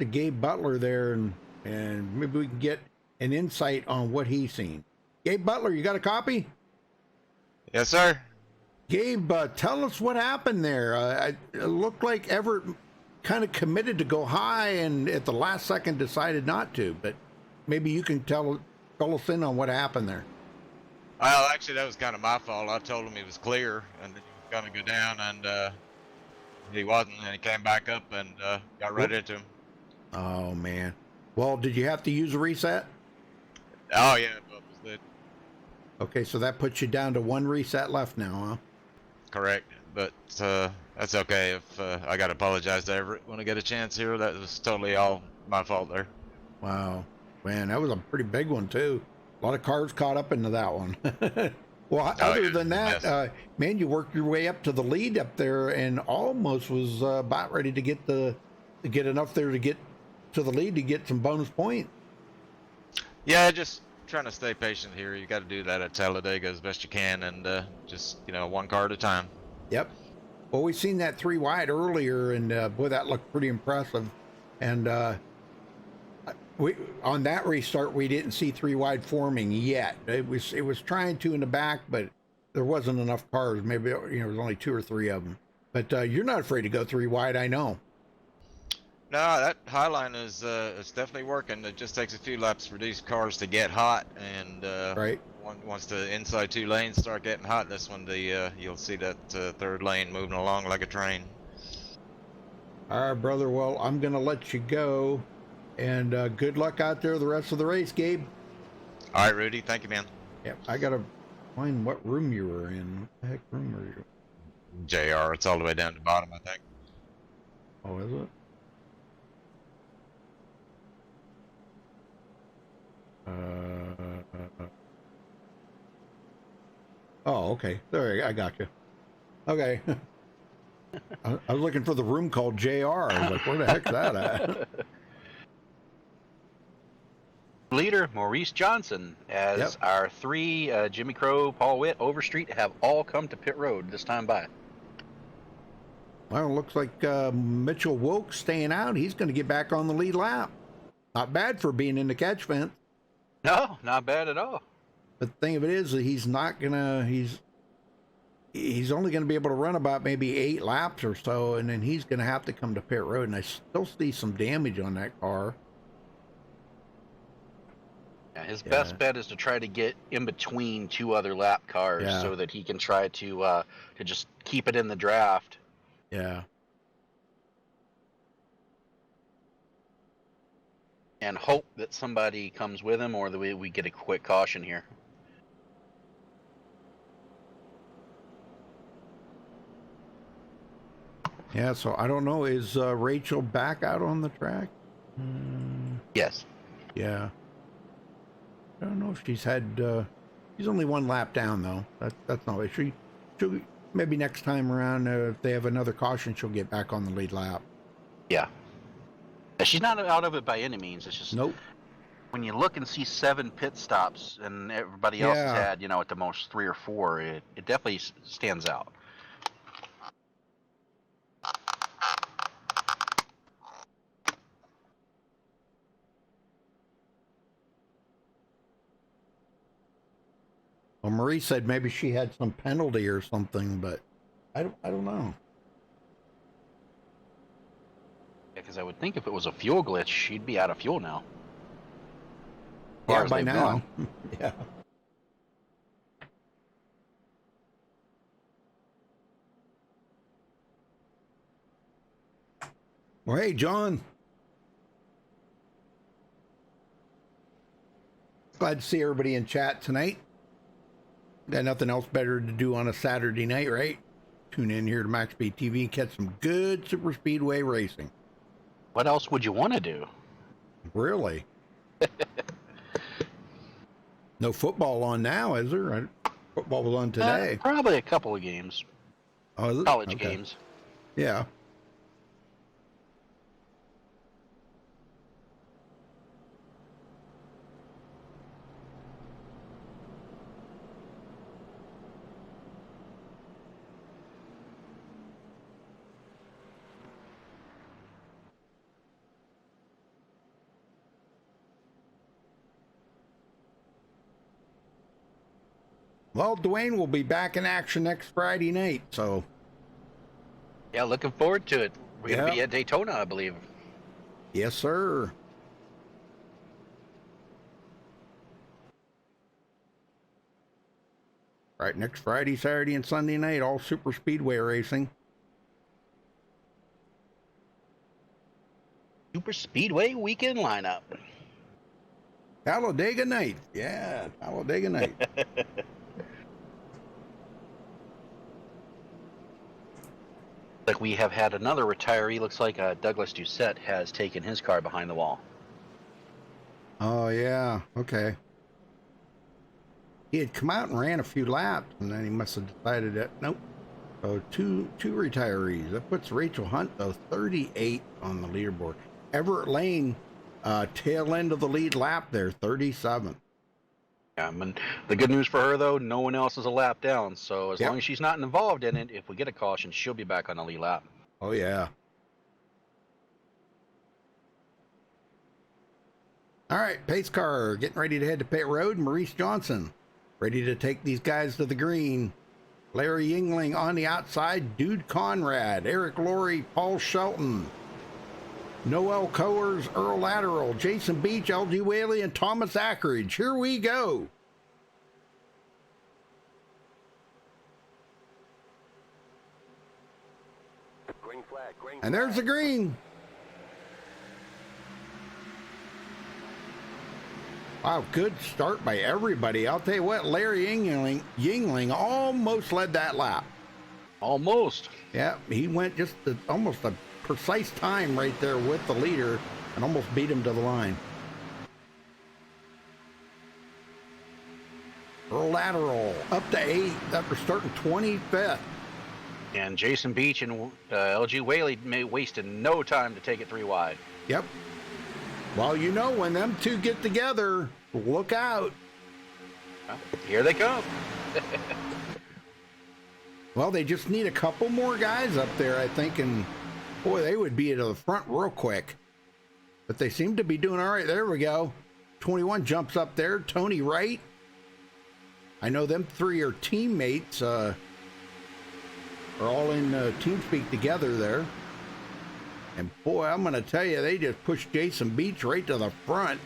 Gabe Butler there, and maybe we can get an insight on what he's seen. Gabe Butler, you got a copy? Yes, sir. Gabe, tell us what happened there. It looked like Everett kind of committed to go high and at the last second decided not to, but maybe you can tell us in on what happened there. Well, actually, that was kind of my fault. I told him he was clear and that he was going to go down, and he wasn't, and he came back up and got right into him. Oh, man. Well, did you have to use a reset? Oh, yeah, but was lit. Okay, so that puts you down to 1 reset left now, huh? Correct, but that's okay. If I got to apologize to Everett when I get a chance here, that was totally all my fault there. Wow, man, that was a pretty big one too. A lot of cars caught up into that one. Well, other than that, man, you worked your way up to the lead up there, and almost was about ready to get enough there to get to the lead to get some bonus points. Yeah, just trying to stay patient here. You got to do that at Talladega as best you can, and just one car at a time. Yep. Well, we seen that 3 wide earlier, and boy, that looked pretty impressive. And we on that restart, we didn't see 3 wide forming yet. It was trying to in the back, but there wasn't enough cars. Maybe there was only 2 or 3 of them. But you're not afraid to go 3 wide, I know. No, that high line is it's definitely working. It just takes a few laps for these cars to get hot, and right. Once the inside 2 lanes start getting hot, that's when you'll see that 3rd lane moving along like a train. All right, brother. Well, I'm gonna let you go. And good luck out there the rest of the race, Gabe. All right, Rudy. Thank you, man. Yep, I gotta find what room you were in. What the heck room are you? JR, it's all the way down to the bottom, I think. Oh, is it? Oh, okay. There, I got you. Okay. I was looking for the room called JR. I was like, where the heck's that at? Leader Maurice Johnson, as Yep. our three Jimmy Crow, Paul Witt, Overstreet have all come to pit road this time by. Well, it looks like Mitchell Wilkes staying out. He's going to get back on the lead lap. Not bad for being in the catch fence. No, not bad at all. But the thing of it is that he's only going to be able to run about maybe 8 laps or so, and then he's going to have to come to pit road. And I still see some damage on that car. Yeah, his best bet is to try to get in between 2 other lap cars so that he can try to just keep it in the draft. Yeah. And hope that somebody comes with him, or that we get a quick caution here. Yeah, so I don't know. Is Rachel back out on the track? Yes. Yeah. I don't know if she's had. She's only 1 lap down though. That's no issue. She'll maybe next time around, if they have another caution, she'll get back on the lead lap. Yeah. She's not out of it by any means. It's just Nope. when you look and see 7 pit stops and everybody else has had, at the most 3 or 4, it definitely stands out. Well, Marie said maybe she had some penalty or something, but I don't know. Yeah, because I would think if it was a fuel glitch, she'd be out of fuel now. As far Yeah, as by they've now. gone. Yeah. Well, hey, John. Glad to see everybody in chat tonight. Got nothing else better to do on a Saturday night, right? Tune in here to MaxSpeedTV and catch some good super speedway racing. What else would you want to do? Really? No football on now, is there? Football was on today. Probably a couple of games. Oh, is it? College Okay. games. Yeah. Well, Dwayne will be back in action next Friday night, so. Yeah, looking forward to it. We're going to be at Daytona, I believe. Yes, sir. Right, next Friday, Saturday, and Sunday night, all super speedway racing. Super Speedway weekend lineup. Talladega night. Yeah, Talladega night. Like we have had another retiree. Looks like Douglas Doucette has taken his car behind the wall. Oh, yeah. Okay. He had come out and ran a few laps, and then he must have decided that, nope. So two retirees. That puts Rachel Hunt, though, 38 on the leaderboard. Everett Lane, tail end of the lead lap there, 37. And the good news for her, though, no one else is a lap down. So as Yep. long as she's not involved in it, if we get a caution, she'll be back on the lead lap. Oh, yeah. All right, pace car getting ready to head to pit road. Maurice Johnson ready to take these guys to the green. Larry Yingling on the outside. Dude Conrad, Eric Laurie, Paul Shelton, Noel Coers, Earl Lateral, Jason Beach, LG Whaley, and Thomas Ackridge. Here we go. Green flag, green And there's the green. Wow, good start by everybody. I'll tell you what, Larry Yingling almost led that lap. Almost. Yeah, he went just almost a precise time right there with the leader and almost beat him to the line. Lateral up to 8 after starting 25th. And Jason Beach and LG Whaley wasted no time to take it 3 wide. Yep. Well, you know, when them two get together, look out. Well, here they come. Well, they just need a couple more guys up there, I think, and boy, they would be to the front real quick. But they seem to be doing all right. There we go. 21 jumps up there. Tony Wright. I know them 3 are teammates. Are all in TeamSpeak together there. And boy, I'm going to tell you, they just pushed Jason Beach right to the front.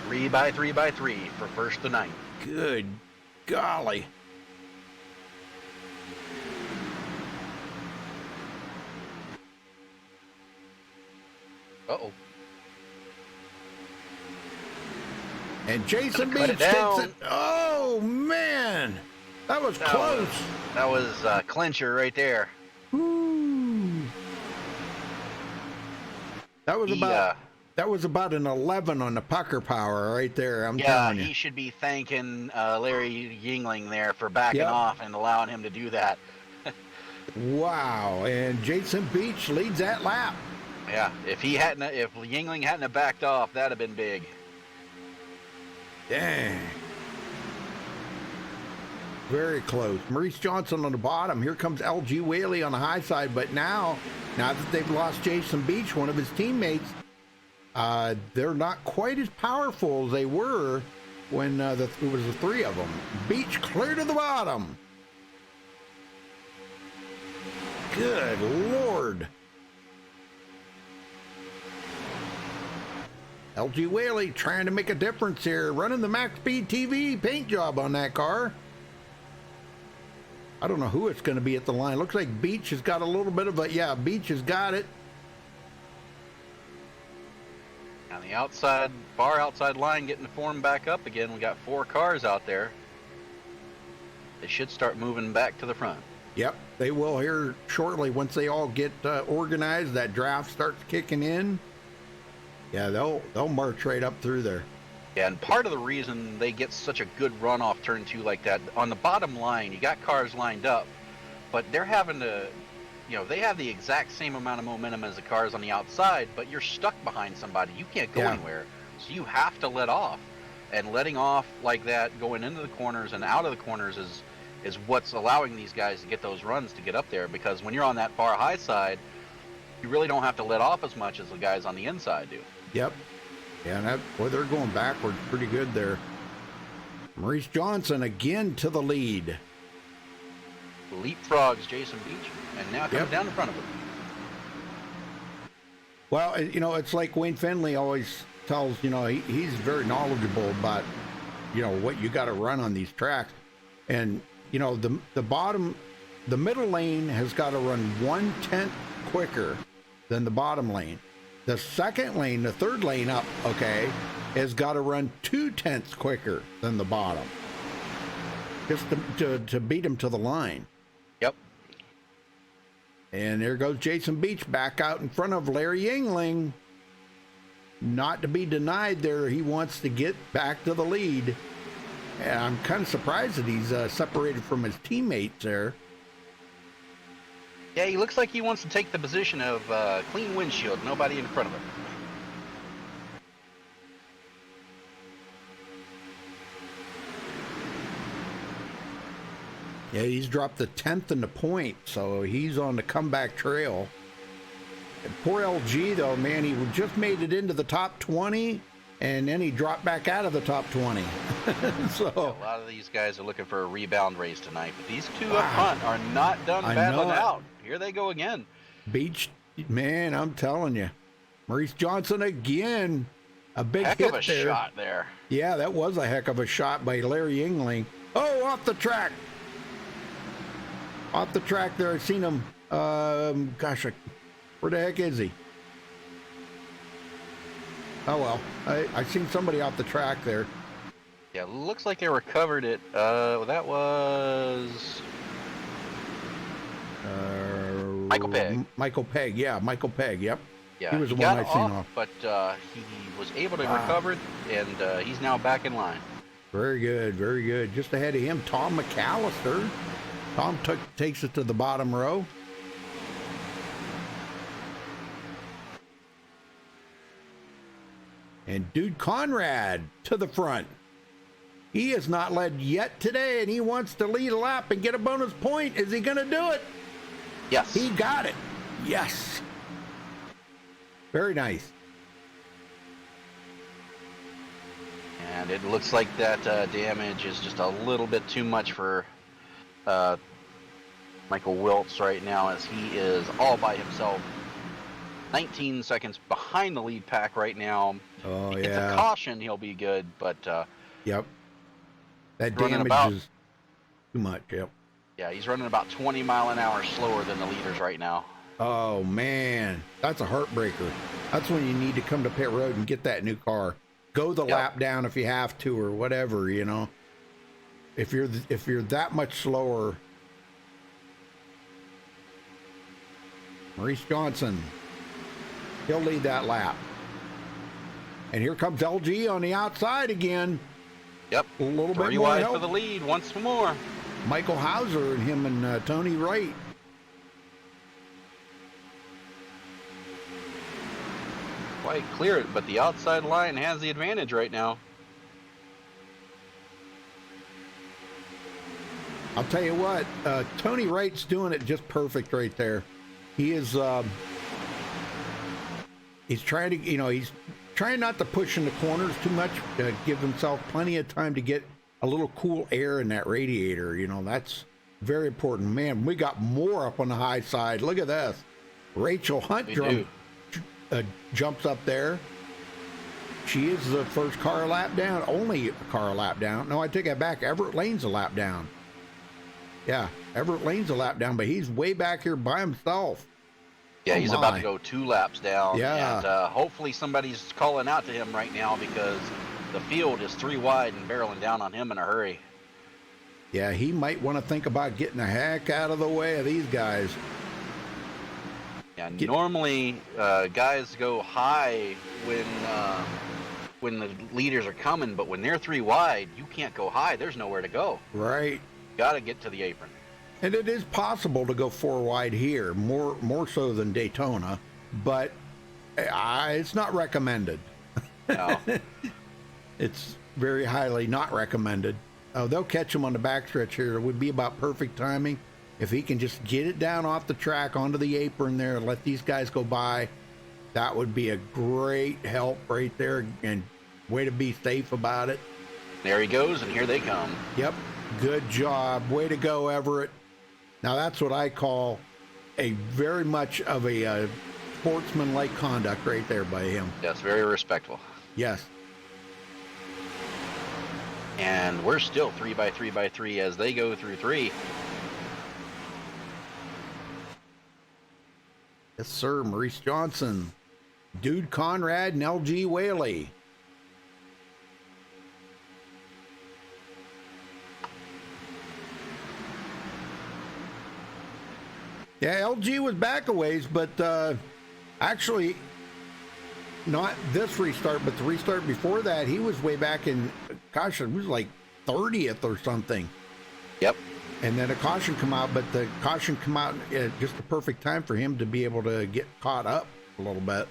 3 by 3 by 3 for first to 9. Good golly. Uh-oh. And Jason Cut Beach it takes down. it. Oh, man. That was close. That was clincher right there. Woo. That was about an 11 on the pucker power right there. I'm telling you. He should be thanking Larry Yingling there for backing off and allowing him to do that. Wow. And Jason Beach leads that lap. Yeah, if Yingling hadn't have backed off, that'd have been big. Dang. Very close. Maurice Johnson on the bottom. Here comes LG Whaley on the high side. But now that they've lost Jason Beach, one of his teammates, they're not quite as powerful as they were when it was the 3 of them. Beach clear to the bottom. Good Lord. LG Whaley trying to make a difference here, running the MaxSpeedTV paint job on that car. I don't know who it's going to be at the line. Looks like Beach has got a little bit of a, Beach has got it. On the outside, far outside line getting formed back up again. We got 4 cars out there. They should start moving back to the front. Yep, they will here shortly once they all get organized. That draft starts kicking in. Yeah, they'll march right up through there. Yeah, and part of the reason they get such a good run off turn 2 like that, on the bottom line, you got cars lined up, but they're having to, they have the exact same amount of momentum as the cars on the outside, but you're stuck behind somebody. You can't go anywhere. So you have to let off. And letting off like that, going into the corners and out of the corners is what's allowing these guys to get those runs to get up there, because when you're on that far high side, you really don't have to let off as much as the guys on the inside do. Yep. Yeah, boy, they're going backwards pretty good there. Maurice Johnson again to the lead. Leapfrogs Jason Beach, and now comes down in front of him. Well, it's like Wayne Finley always tells, he's very knowledgeable about, what you got to run on these tracks. And, the middle lane has got to run 1/10 quicker than the bottom lane. The second lane, the third lane up, has got to run 2/10 quicker than the bottom. Just to beat him to the line. Yep. And there goes Jason Beach back out in front of Larry Yingling. Not to be denied there. He wants to get back to the lead. And I'm kind of surprised that he's separated from his teammates there. Yeah, he looks like he wants to take the position of clean windshield, nobody in front of him. Yeah, he's dropped the 10th in the point, so he's on the comeback trail. And poor LG, though, man, he just made it into the top 20, and then he dropped back out of the top 20. So a lot of these guys are looking for a rebound race tonight, but these 2 up front are not done battling out. Here they go again. Beach, man, I'm telling you. Maurice Johnson again. A big heck hit of a there. shot there. Yeah, that was a heck of a shot by Larry Yingling. Oh, off the track. Off the track there. I've seen him. Gosh, where the heck is he? Oh well, I seen somebody off the track there. Yeah, looks like they recovered it. That was Michael Pegg. Michael Pegg, yeah, Michael Pegg. Yep. Yeah, he was the got one I seen off. but he was able to recover it, and he's now back in line. Very good, very good. Just ahead of him, Tom McAllister. Tom takes it to the bottom row. And Dude Conrad to the front. He has not led yet today, and he wants to lead a lap and get a bonus point. Is he going to do it? Yes. He got it. Yes. Very nice. And it looks like that damage is just a little bit too much for Michael Wiltz right now, as he is all by himself. 19 seconds behind the lead pack right now. Oh, if he gets a caution, he'll be good, but yep. That running damage is too much, yep. Yeah, he's running about 20 mile an hour slower than the leaders right now. Oh, man. That's a heartbreaker. That's when you need to come to pit road and get that new car. Go the lap down if you have to, or whatever, you know. If you're that much slower. Maurice Johnson, he'll lead that lap. And here comes LG on the outside again. Yep. A little bit 30 more wide help for the lead once more. Michael Hauser and him and Tony Wright. Quite clear it, but the outside line has the advantage right now. I'll tell you what, Tony Wright's doing it just perfect right there. He is, he's trying to, he's trying not to push in the corners too much, give himself plenty of time to get a little cool air in that radiator. That's very important. Man, we got more up on the high side. Look at this. Rachel Hunt jumps up there. She is the first car lap down, only a car lap down. No, I take that back. Everett Lane's a lap down. Yeah, Everett Lane's a lap down, but he's way back here by himself. Yeah, he's about to go 2 laps down. Yeah. And hopefully somebody's calling out to him right now, because the field is 3 wide and barreling down on him in a hurry. Yeah, he might want to think about getting the heck out of the way of these guys. Yeah, normally guys go high when the leaders are coming, but when they're 3 wide, you can't go high. There's nowhere to go. Right. Got to get to the apron. And it is possible to go 4 wide here, more so than Daytona, but it's not recommended. No. It's very highly not recommended. They'll catch him on the backstretch here. It would be about perfect timing. If he can just get it down off the track onto the apron there and let these guys go by, that would be a great help right there, and way to be safe about it. There he goes, and here they come. Yep. Good job. Way to go, Everett. Now that's what I call a very much of a sportsman-like conduct right there by him. Yes, very respectful. Yes. And we're still 3 by 3 by 3 as they go through 3. Yes, sir. Maurice Johnson, Dude Conrad, and LG Whaley. Yeah, LG was back a ways, but actually, not this restart, but the restart before that, he was way back in, gosh, it was like 30th or something. Yep. And then a caution come out, but the caution come out at just the perfect time for him to be able to get caught up a little bit.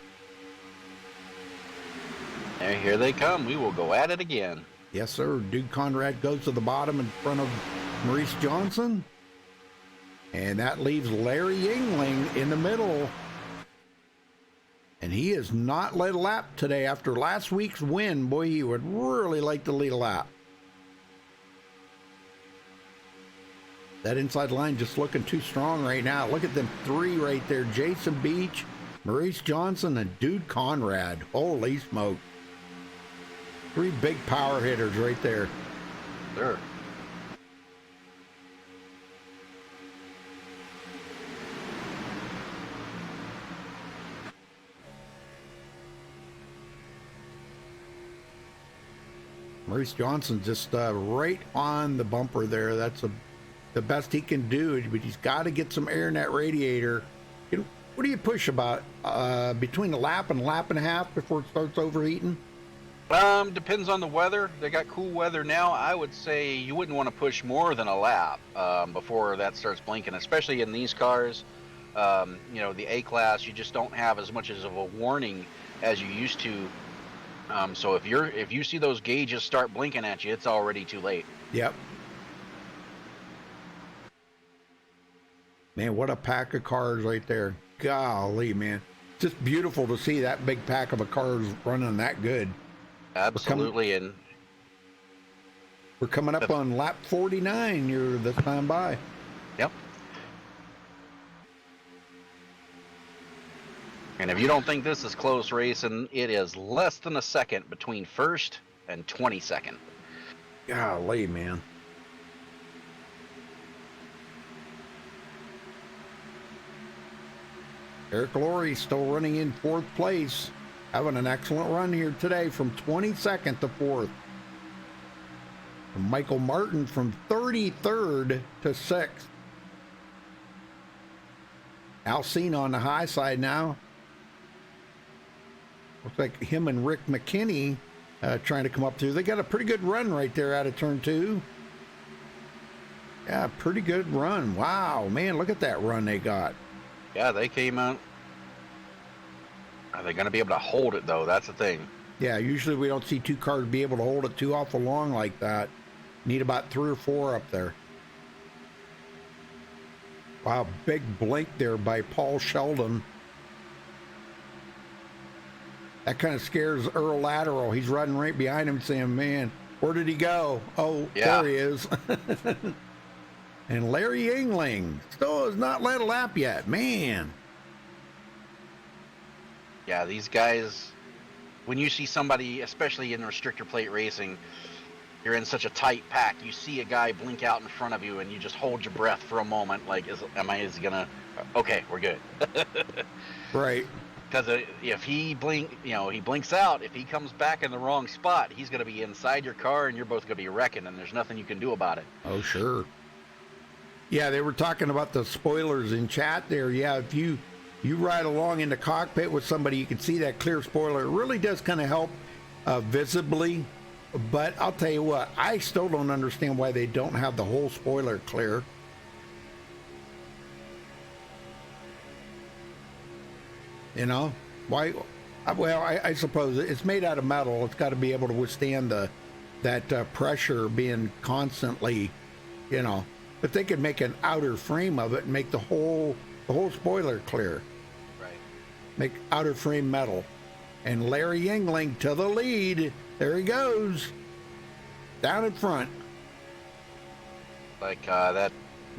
And here they come. We will go at it again. Yes, sir. Dude Conrad goes to the bottom in front of Maurice Johnson. And that leaves Larry Yingling in the middle. And he has not led a lap today after last week's win. Boy, he would really like to lead a lap. That inside line just looking too strong right now. Look at them 3 right there. Jason Beach, Maurice Johnson, and Dude Conrad. Holy smoke. 3 big power hitters right there. Sure. Maurice Johnson just right on the bumper there. That's the best he can do, but he's got to get some air in that radiator. You know, what do you push about between a lap and a lap and a half before it starts overheating? Depends on the weather. They got cool weather now. I would say you wouldn't want to push more than a lap before that starts blinking, especially in these cars. You know, the A-Class, you just don't have as much of a warning as you used to. So if you see those gauges start blinking at you, it's already too late. Yep. Man, what a pack of cars right there. Golly, man. Just beautiful to see that big pack of cars running that good. Absolutely. We're coming up on lap 49 here this time by. Yep. And if you don't think this is close racing, it is less than a second between first and 22nd. Golly, man. Eric Laurie still running in 4th place. Having an excellent run here today from 22nd to 4th. And Michael Martin from 33rd to 6th. Alcina on the high side now. Looks like him and Rick McKinney trying to come up through. They got a pretty good run right there out of turn 2. Yeah, pretty good run. Wow, man, look at that run they got. Yeah, they came out. Are they going to be able to hold it, though? That's the thing. Yeah, usually we don't see 2 cars be able to hold it too awful long like that. Need about 3 or 4 up there. Wow, big blink there by Paul Sheldon. That kind of scares Earl Lateral. He's running right behind him saying, man, where did he go? Oh, yeah. There he is. And Larry Yingling still has not led a lap yet. Man. Yeah, these guys, when you see somebody, especially in restrictor plate racing, you're in such a tight pack, you see a guy blink out in front of you and you just hold your breath for a moment, like, is he gonna, okay, we're good. Right. Because if he blinks out, if he comes back in the wrong spot, he's gonna be inside your car and you're both gonna be wrecking and there's nothing you can do about it. Oh, sure. Yeah, they were talking about the spoilers in chat there. Yeah, if you ride along in the cockpit with somebody, you can see that clear spoiler. It really does kind of help visibly. But I'll tell you what, I still don't understand why they don't have the whole spoiler clear. You know? Why? Well, I suppose it's made out of metal. It's got to be able to withstand that pressure being constantly, you know. But they could make an outer frame of it and make the whole spoiler clear. Right. Make outer frame metal. And Larry Yingling to the lead. There he goes. Down in front. Like that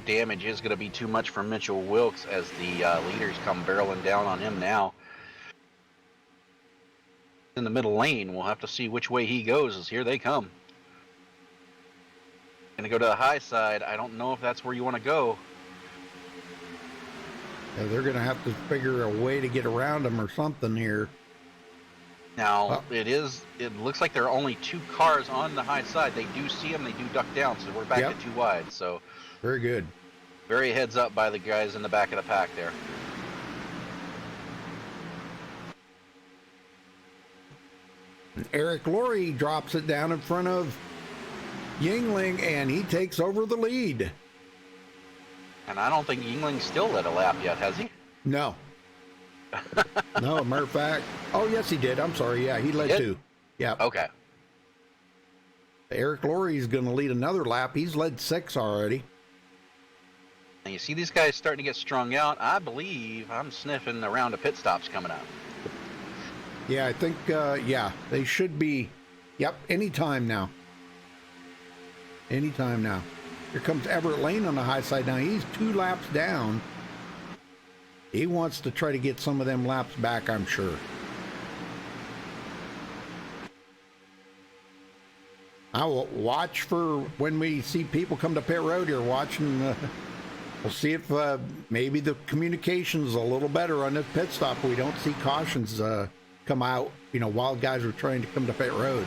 damage is going to be too much for Mitchell Wilkes as the leaders come barreling down on him now. In the middle lane, we'll have to see which way he goes as here they come. Going to go to the high side. I don't know if that's where you want to go. Yeah, they're going to have to figure a way to get around him or something here. Now, it looks like there are only 2 cars on the high side. They do see him, they do duck down, so we're back at 2 wide. So very good. Very heads up by the guys in the back of the pack there. And Eric Laurie drops it down in front of Yingling, and he takes over the lead. And I don't think Yingling's still led a lap yet, has he? No. No, matter of fact. Oh, yes, he did. I'm sorry. Yeah, he led 2. Yeah. Okay. Eric Laurie's going to lead another lap. He's led 6 already. And you see these guys starting to get strung out. I believe I'm sniffing a round of pit stops coming up. Yeah, I think, they should be. Yep, anytime now. Anytime now. Here comes Everett Lane on the high side now. He's 2 laps down. He wants to try to get some of them laps back, I'm sure. I will watch for when we see people come to pit road here watching. We'll see if maybe the communication's a little better on this pit stop. We don't see cautions come out, while guys are trying to come to pit road.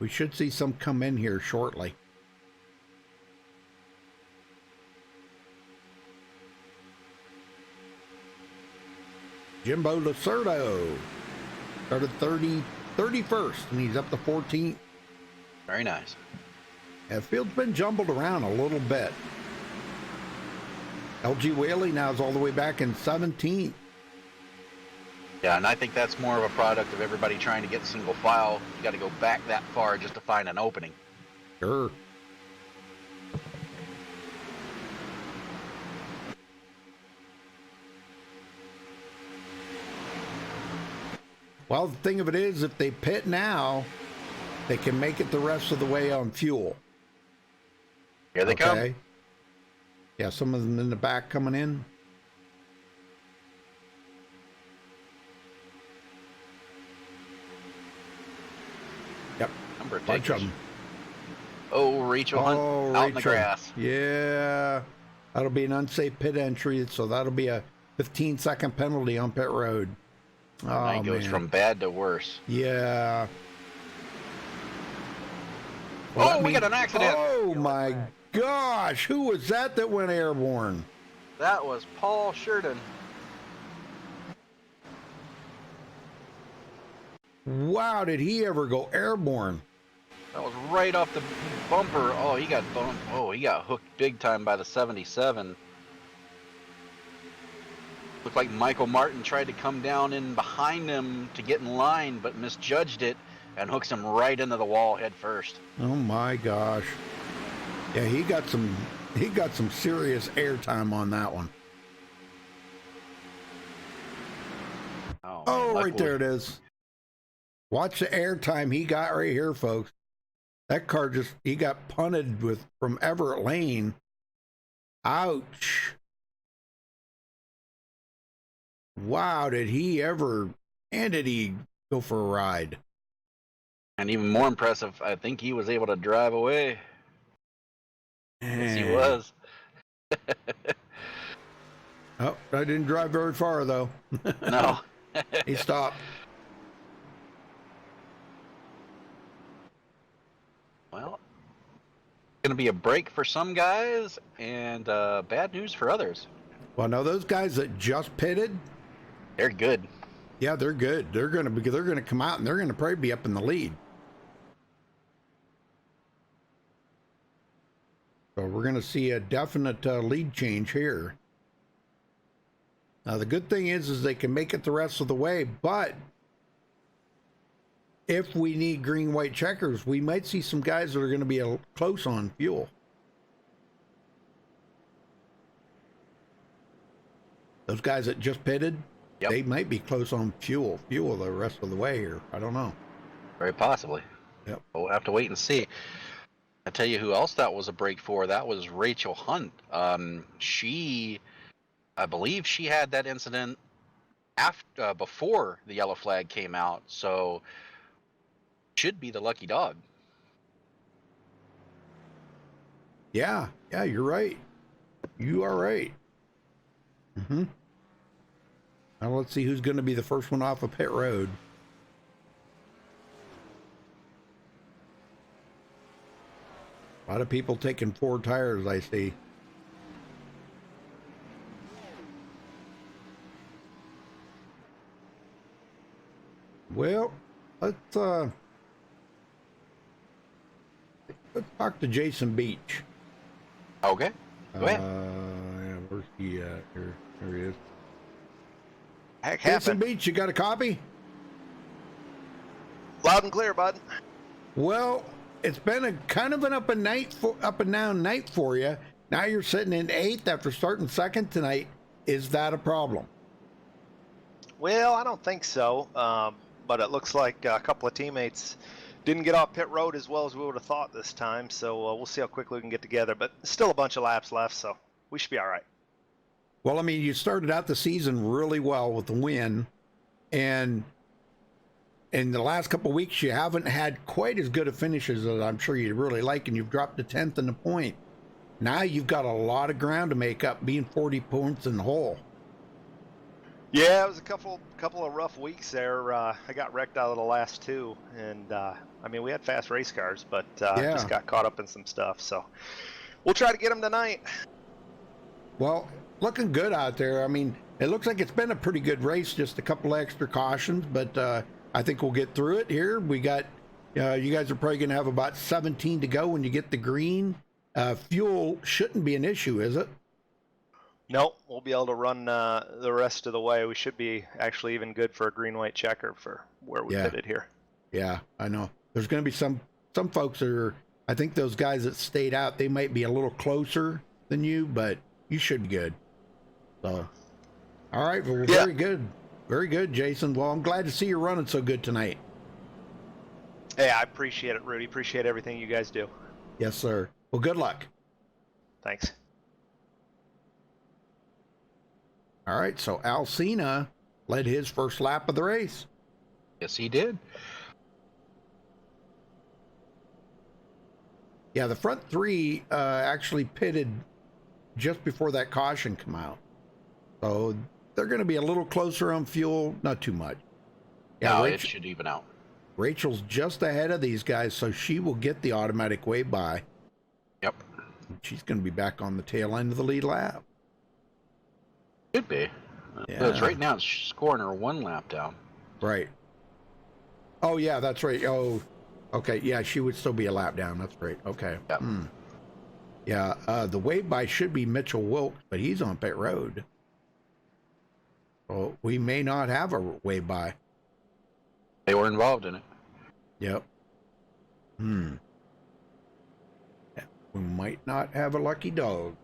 We should see some come in here shortly. Jimbo Lacerdo started 31st, and he's up to 14th. Very nice. The field's been jumbled around a little bit. LG Whaley now is all the way back in 17th. Yeah, and I think that's more of a product of everybody trying to get single file. You got to go back that far just to find an opening. Sure. Well, the thing of it is, if they pit now, they can make it the rest of the way on fuel. Here they come. Yeah, some of them in the back coming in. Yep. Number of Bunch of takers. them. Oh, Rachel Hunt out in the grass. Yeah. That'll be an unsafe pit entry, so that'll be a 15-second penalty on pit road. Now he goes from bad to worse. Yeah. Well, Oh, we got an accident. Oh, my gosh. Who was that went airborne? That was Paul Sheridan. Wow, did he ever go airborne? That was right off the bumper. Oh, he got bumped. Oh, he got hooked big time by the 77. Looked like Michael Martin tried to come down in behind him to get in line, but misjudged it and hooks him right into the wall head first. Oh my gosh. Yeah, he got some serious airtime on that one. Oh, right there it is. Watch the airtime he got right here, folks. That car he got punted from Everett Lane. Ouch. Wow, did he go for a ride? And even more impressive, I think he was able to drive away. Yes, he was. Oh, I didn't drive very far, though. No. He stopped. Well, it's going to be a break for some guys and bad news for others. Well, no, those guys that just pitted, they're good. Yeah, they're good. They're going to come out and they're going to probably be up in the lead. So we're going to see a definite lead change here. Now, the good thing is they can make it the rest of the way, but if we need green, white checkers, we might see some guys that are going to be close on fuel. Those guys that just pitted, yep, they might be close on fuel the rest of the way here. I don't know. Very possibly. Yep. We'll have to wait and see. I tell you who else that was a break for. That was Rachel Hunt. I believe she had that incident before the yellow flag came out, so should be the lucky dog. Yeah, you're right. You are right. Mm-hmm. Now let's see who's going to be the first one off of pit road. A lot of people taking 4 tires, I see. Well, let's talk to Jason Beach. Okay, go ahead. Yeah, where's he at? Here he is. Heck Jason happened. Beach, you got a copy? Loud and clear, bud. Well, it's been a kind of an up and down night for you. Now you're sitting in 8th after starting 2nd tonight. Is that a problem? Well, I don't think so. But it looks like a couple of teammates didn't get off pit road as well as we would have thought this time. So we'll see how quickly we can get together. But still a bunch of laps left, so we should be all right. Well, I mean, you started out the season really well with the win, and in the last couple of weeks, you haven't had quite as good a finishes as I'm sure you'd really like, and you've dropped to 10th in the point. Now you've got a lot of ground to make up, being 40 points in the hole. Yeah, it was a couple of rough weeks there. I got wrecked out of the last two, and I mean, we had fast race cars, but Yeah. just got caught up in some stuff. So we'll try to get them tonight. Well, looking good out there. I mean, it looks like it's been a pretty good race, just a couple extra cautions, but I think we'll get through it here. We got, you guys are probably going to have about 17 to go when you get the green. Fuel shouldn't be an issue, is it? Nope, we'll be able to run the rest of the way. We should be actually even good for a green-white checker for where we pitted here. Yeah, I know. There's going to be some folks that are, I think those guys that stayed out, they might be a little closer than you, but you should be good. So, all right, well, Yeah. very good. Very good, Jason. Well, I'm glad to see you running so good tonight. Hey, I appreciate it, Rudy. Appreciate everything you guys do. Yes, sir. Well, good luck. Thanks. All right, so Alcina led his first lap of the race. Yes, he did. Yeah, the front three actually pitted just before that caution come out. So they're going to be a little closer on fuel, not too much. Yeah, No, it should even out. Rachel's just ahead of these guys, so she will get the automatic way by. Yep. She's going to be back on the tail end of the lead lap. Should be. Because right now it's scoring her 1 lap down. Right. Oh, yeah, that's right. Oh, okay. Yeah, she would still be a lap down. That's right. Okay. Yep. Yeah, the way by should be Mitchell Wilkes, but he's on pit road. So we may not have a way by. They were involved in it. Yep. Yeah, we might not have a lucky dog.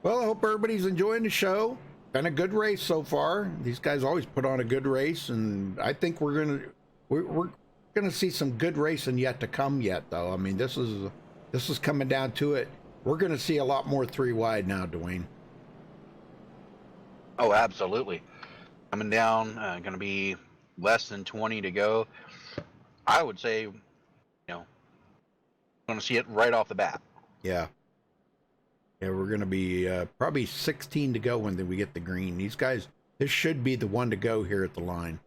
Well, I hope everybody's enjoying the show. Been a good race so far. These guys always put on a good race, and I think we're gonna see some good racing yet to come yet, though. I mean, this is coming down to it. We're gonna see a lot more 3 wide now, Dwayne. Oh, absolutely. Coming down, going to be less than 20 to go. I would say, going to see it right off the bat. Yeah. Yeah, we're going to be probably 16 to go when we get the green. These guys, this should be the one to go here at the line.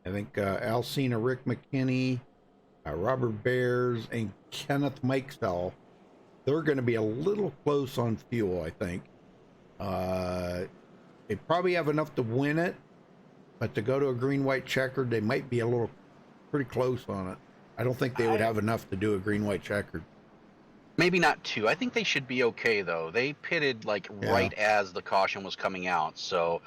I think Alcina, Rick McKinney, Robert Bears, and Kenneth Mikesell, they're going to be a little close on fuel, I think. They probably have enough to win it, but to go to a green-white checkered, they might be a little pretty close on it. I don't think they would have enough to do a green-white checkered. Maybe not 2. I think they should be okay, though. They pitted, right as the caution was coming out. So,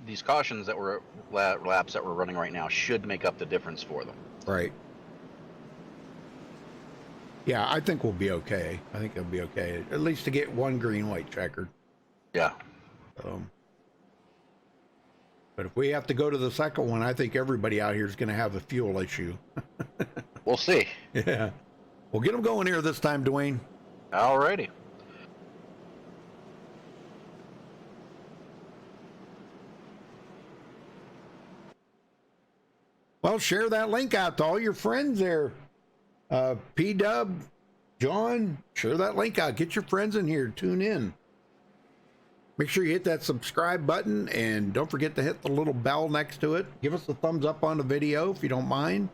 these cautions that were laps that we're running right now should make up the difference for them. Right. Yeah, I think we'll be okay. I think it'll be okay. At least to get 1 green-white checkered. Yeah. But if we have to go to the second one, I think everybody out here is going to have a fuel issue. We'll see. Yeah. We'll get them going here this time, Dwayne. Alrighty. Well, share that link out to all your friends there. P-Dub, John, share that link out. Get your friends in here. Tune in. Make sure you hit that subscribe button, and don't forget to hit the little bell next to it. Give us a thumbs up on the video if you don't mind.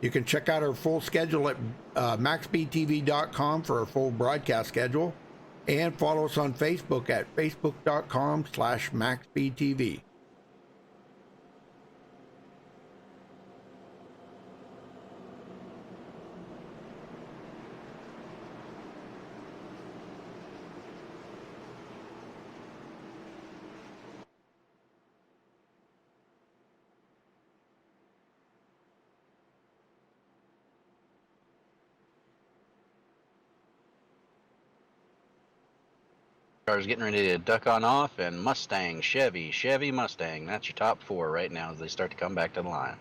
You can check out our full schedule at MaxSpeedTV.com for our full broadcast schedule. And follow us on Facebook at facebook.com/MaxSpeedTV. Cars getting ready to duck on off, and Mustang, Chevy, Mustang. That's your top four right now as they start to come back to the line.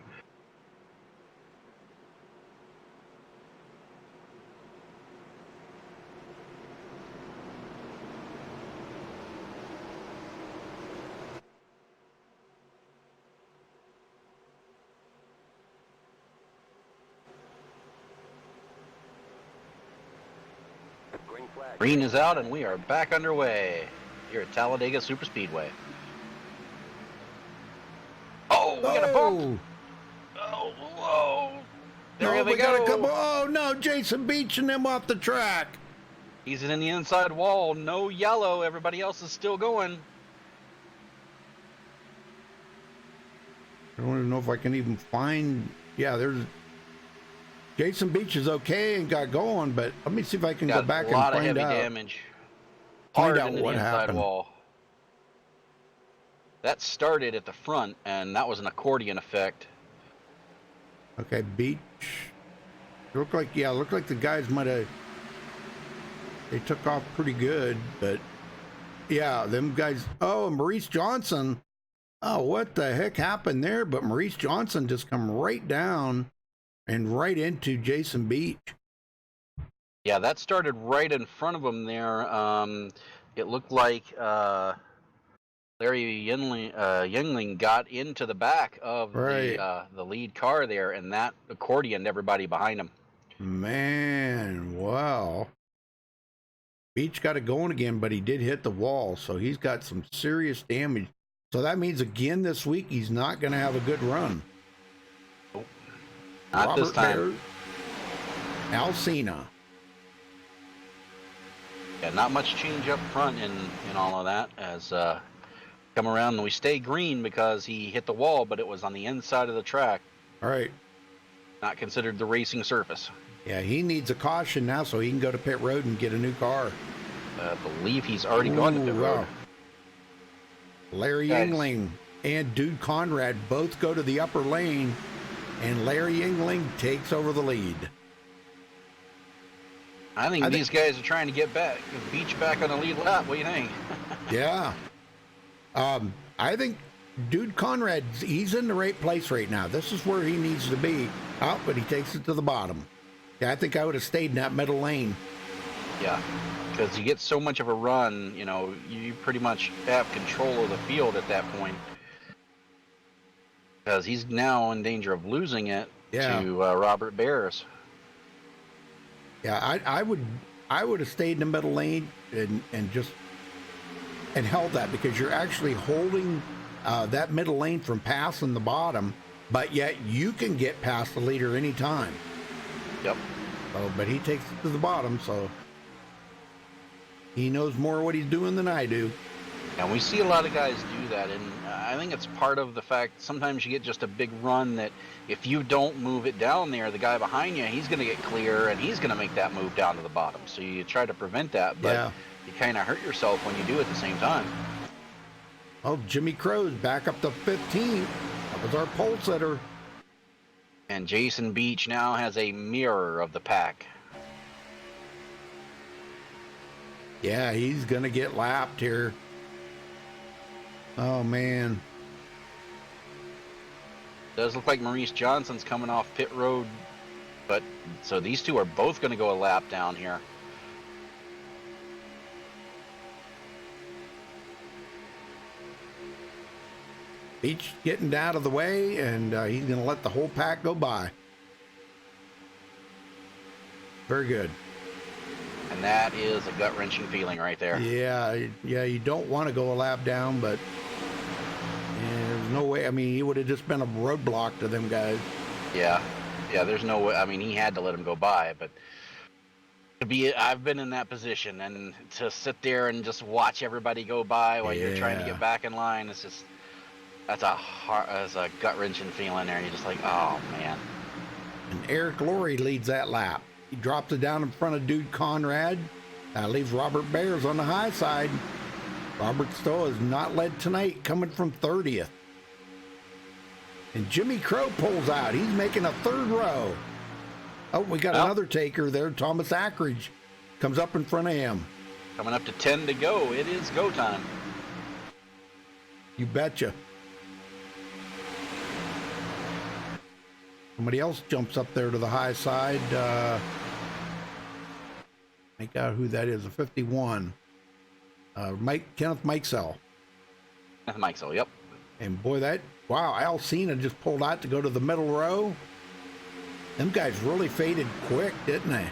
Green is out, and we are back underway here at Talladega Superspeedway. Oh, we got a bump. Oh, whoa. There No, they we go. got a couple. Oh, no, Jason Beach and them off the track. He's in the inside wall. No yellow. Everybody else is still going. I don't even know if I can even find. Yeah, there's. Jason Beach is okay and got going, but let me see if I can go back and a lot of find heavy out. damage. Find Hard out into what the inside happened. wall. That started at the front, and that was an accordion effect. Okay, Beach. Looked like the guys might have. They took off pretty good, but yeah, them guys. Oh, Maurice Johnson. Oh, what the heck happened there? But Maurice Johnson just come right down and right into Jason Beach. Yeah, that started right in front of him there. It looked like Larry Youngling got into the back of the lead car there, and that accordioned everybody behind him. Man, wow. Beach got it going again, but he did hit the wall, so he's got some serious damage. So that means again this week he's not going to have a good run. Nope. Not this time. Alcina. Yeah, not much change up front in all of that as come around, and we stay green because he hit the wall, but it was on the inside of the track. All right. Not considered the racing surface. Yeah, he needs a caution now so he can go to pit road and get a new car. I believe he's already gone to pit road. Larry Yingling and Dude Conrad both go to the upper lane, and Larry Yingling takes over the lead. I think these guys are trying to get Beach back on the lead lap. What do you think? Yeah. I think Dude Conrad, he's in the right place right now. This is where he needs to be. Oh, but he takes it to the bottom. Yeah, I think I would have stayed in that middle lane. Yeah, because you get so much of a run, you pretty much have control of the field at that point. Because he's now in danger of losing it to Robert Bears. Yeah, I would have stayed in the middle lane and held that, because you're actually holding that middle lane from passing the bottom, but yet you can get past the leader anytime. Yep. So, but he takes it to the bottom, so he knows more what he's doing than I do. And we see a lot of guys do that, and I think it's part of the fact sometimes you get just a big run that if you don't move it down there, the guy behind you, he's going to get clear, and he's going to make that move down to the bottom. So you try to prevent that, but you kind of hurt yourself when you do it at the same time. Oh, Jimmy Crow's back up to 15. That was our pole sitter. And Jason Beach now has a mirror of the pack. Yeah, he's going to get lapped here. Oh, man. Does look like Maurice Johnson's coming off pit road, but so these two are both going to go a lap down here. Beach getting out of the way, and he's going to let the whole pack go by. Very good. And that is a gut-wrenching feeling right there. Yeah, you don't want to go a lap down, but there's no way. I mean, he would have just been a roadblock to them guys. Yeah, there's no way. I mean, he had to let him go by, but I've been in that position, and to sit there and just watch everybody go by while you're trying to Yeah. get back in line, that's a gut-wrenching feeling there. You're just like, oh man. And Eric Laurie leads that lap. He drops it down in front of Dude Conrad. That leaves Robert Bears on the high side. Robert Stowe is not led tonight, coming from 30th. And Jimmy Crow pulls out. He's making a third row. Oh, we got another taker there. Thomas Ackridge comes up in front of him. Coming up to 10 to go. It is go time. You betcha. Somebody else jumps up there to the high side. Make out who that is, a 51. Kenneth Mikesell. Mikesell, yep. And boy, wow, Alcina just pulled out to go to the middle row. Them guys really faded quick, didn't they?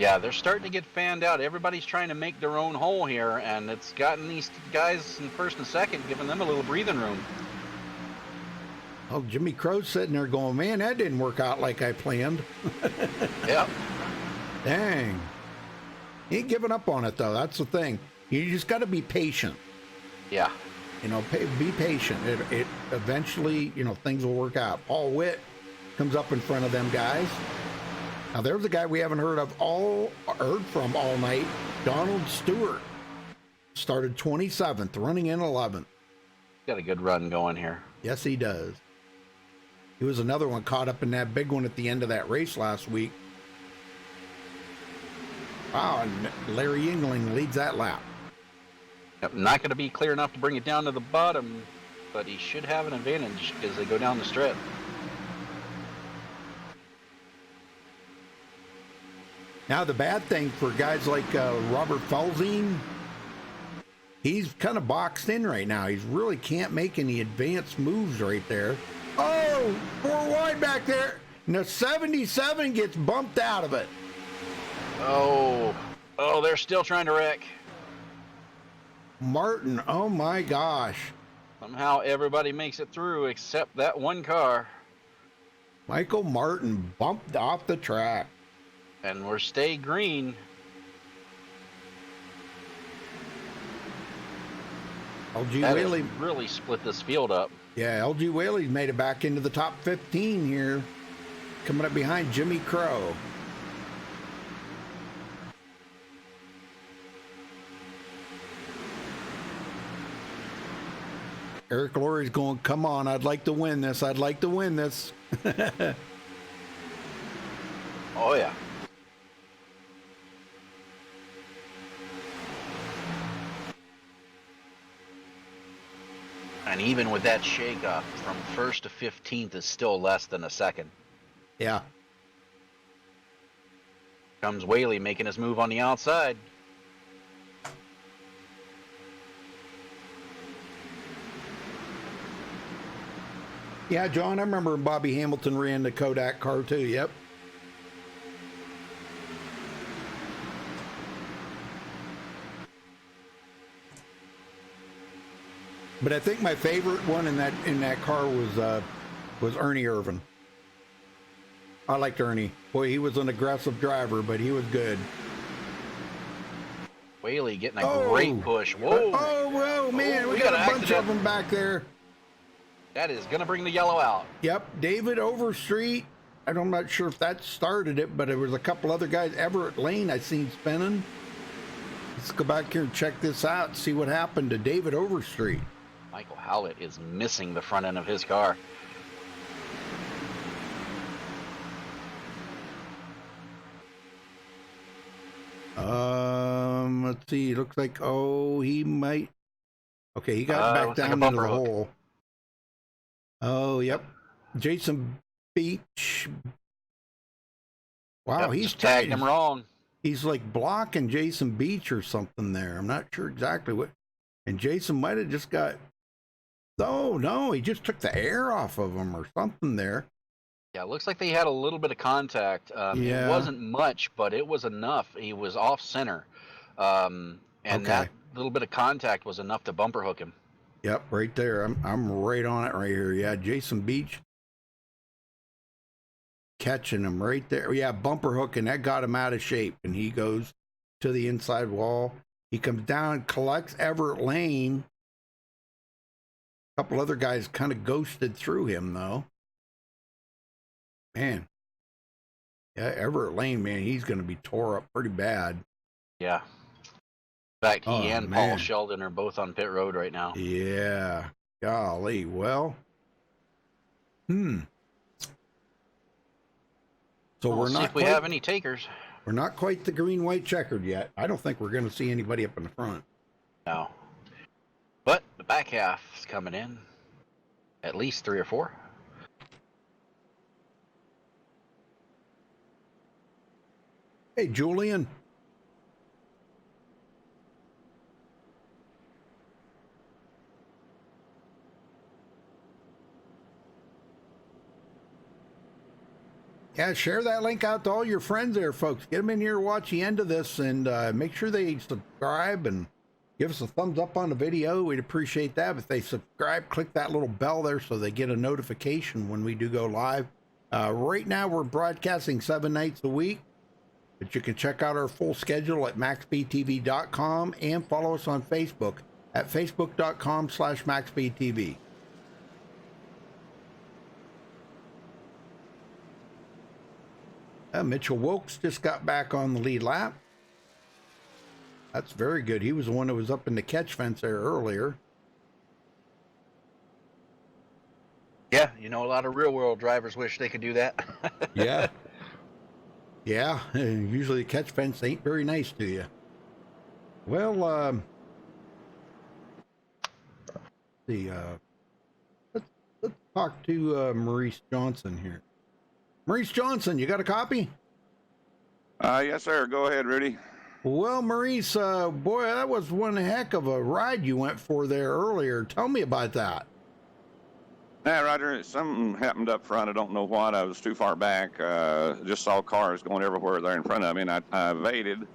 Yeah, they're starting to get fanned out. Everybody's trying to make their own hole here, and it's gotten these guys in first and second, giving them a little breathing room. Oh, Jimmy Crow's sitting there going, man, that didn't work out like I planned. Yep. Dang. He ain't giving up on it, though. That's the thing. You just got to be patient. Yeah. You know, be patient. It eventually, you know, things will work out. Paul Witt comes up in front of them guys. Now there's a guy we haven't heard from all night. Donald Stewart started 27th, running in 11th. Got a good run going here. Yes, he does. He was another one caught up in that big one at the end of that race last week. Wow, and Larry Yingling leads that lap. Yep, not going to be clear enough to bring it down to the bottom, but he should have an advantage as they go down the strip. Now, the bad thing for guys like Robert Felzine, he's kind of boxed in right now. He really can't make any advanced moves right there. Oh, 4 wide back there. Now, 77 gets bumped out of it. Oh, they're still trying to wreck. Martin, oh my gosh. Somehow everybody makes it through except that one car. Michael Martin bumped off the track. And we're stay green. LG That Whaley has really split this field up. Yeah, LG Whaley's made it back into the top 15 here. Coming up behind Jimmy Crow. Eric Laurie's going, come on, I'd like to win this. I'd like to win this. Oh, yeah. And even with that shake-up, from 1st to 15th is still less than a second. Yeah. Comes Whaley making his move on the outside. Yeah, John, I remember Bobby Hamilton ran the Kodak car too. Yep. But I think my favorite one in that car was Ernie Irvin. I liked Ernie. Boy, he was an aggressive driver, but he was good. Whaley getting a great push. Whoa! Oh, man, Oh, we got a bunch of them back there. That is going to bring the yellow out. Yep, David Overstreet. I'm not sure if that started it, but there was a couple other guys. Everett Lane I seen spinning. Let's go back here and check this out and see what happened to David Overstreet. Michael Howlett is missing the front end of his car. Let's see. Looks like, he might. Okay, he got back down into the hole. Oh, yep. Jason Beach. Wow, Yep, he's just tagged him wrong. He's like blocking Jason Beach or something there. I'm not sure exactly what. And Jason might have just got. Oh, no, he just took the air off of him or something there. Yeah, it looks like they had a little bit of contact. Yeah. It wasn't much, but it was enough. He was off center. And that little bit of contact was enough to bumper hook him. Yep, right there. I'm right on it right here. Yeah, Jason Beach. catching him right there. Yeah, bumper hook, and that got him out of shape. And he goes to the inside wall. He comes down, collects Everett Lane. A couple other guys kind of ghosted through him, though. Man. Yeah, Everett Lane, man, he's going to be tore up pretty bad. Yeah. In fact, he and Paul man. Sheldon are both on pit road right now. Yeah. Golly. Well. So We'll we're see not if we have any takers. We're not quite the green, white checkered yet. I don't think we're going to see anybody up in the front. No. But the back half is coming in. At least 3 or 4. Hey, Julian. Yeah, share that link out to all your friends there, folks. Get them in here to watch the end of this, and make sure they subscribe and give us a thumbs up on the video. We'd appreciate that. If they subscribe, click that little bell there so they get a notification when we do go live. Right now, we're broadcasting 7 nights a week, but you can check out our full schedule at MaxSpeedTV.com and follow us on Facebook at Facebook.com/MaxSpeedTV. Mitchell Wilkes just got back on the lead lap. That's very good. He was the one that was up in the catch fence there earlier. Yeah, you know, a lot of real world drivers wish they could do that. Yeah. Yeah, usually the catch fence ain't very nice to you. Well, let's talk to Maurice Johnson here. Maurice Johnson, you got a copy? Yes, sir. Go ahead, Rudy. Well, Maurice, boy, that was one heck of a ride you went for there earlier. Tell me about that. Yeah, Roger, something happened up front. I don't know what. I was too far back. Just saw cars going everywhere there in front of me, and I evaded.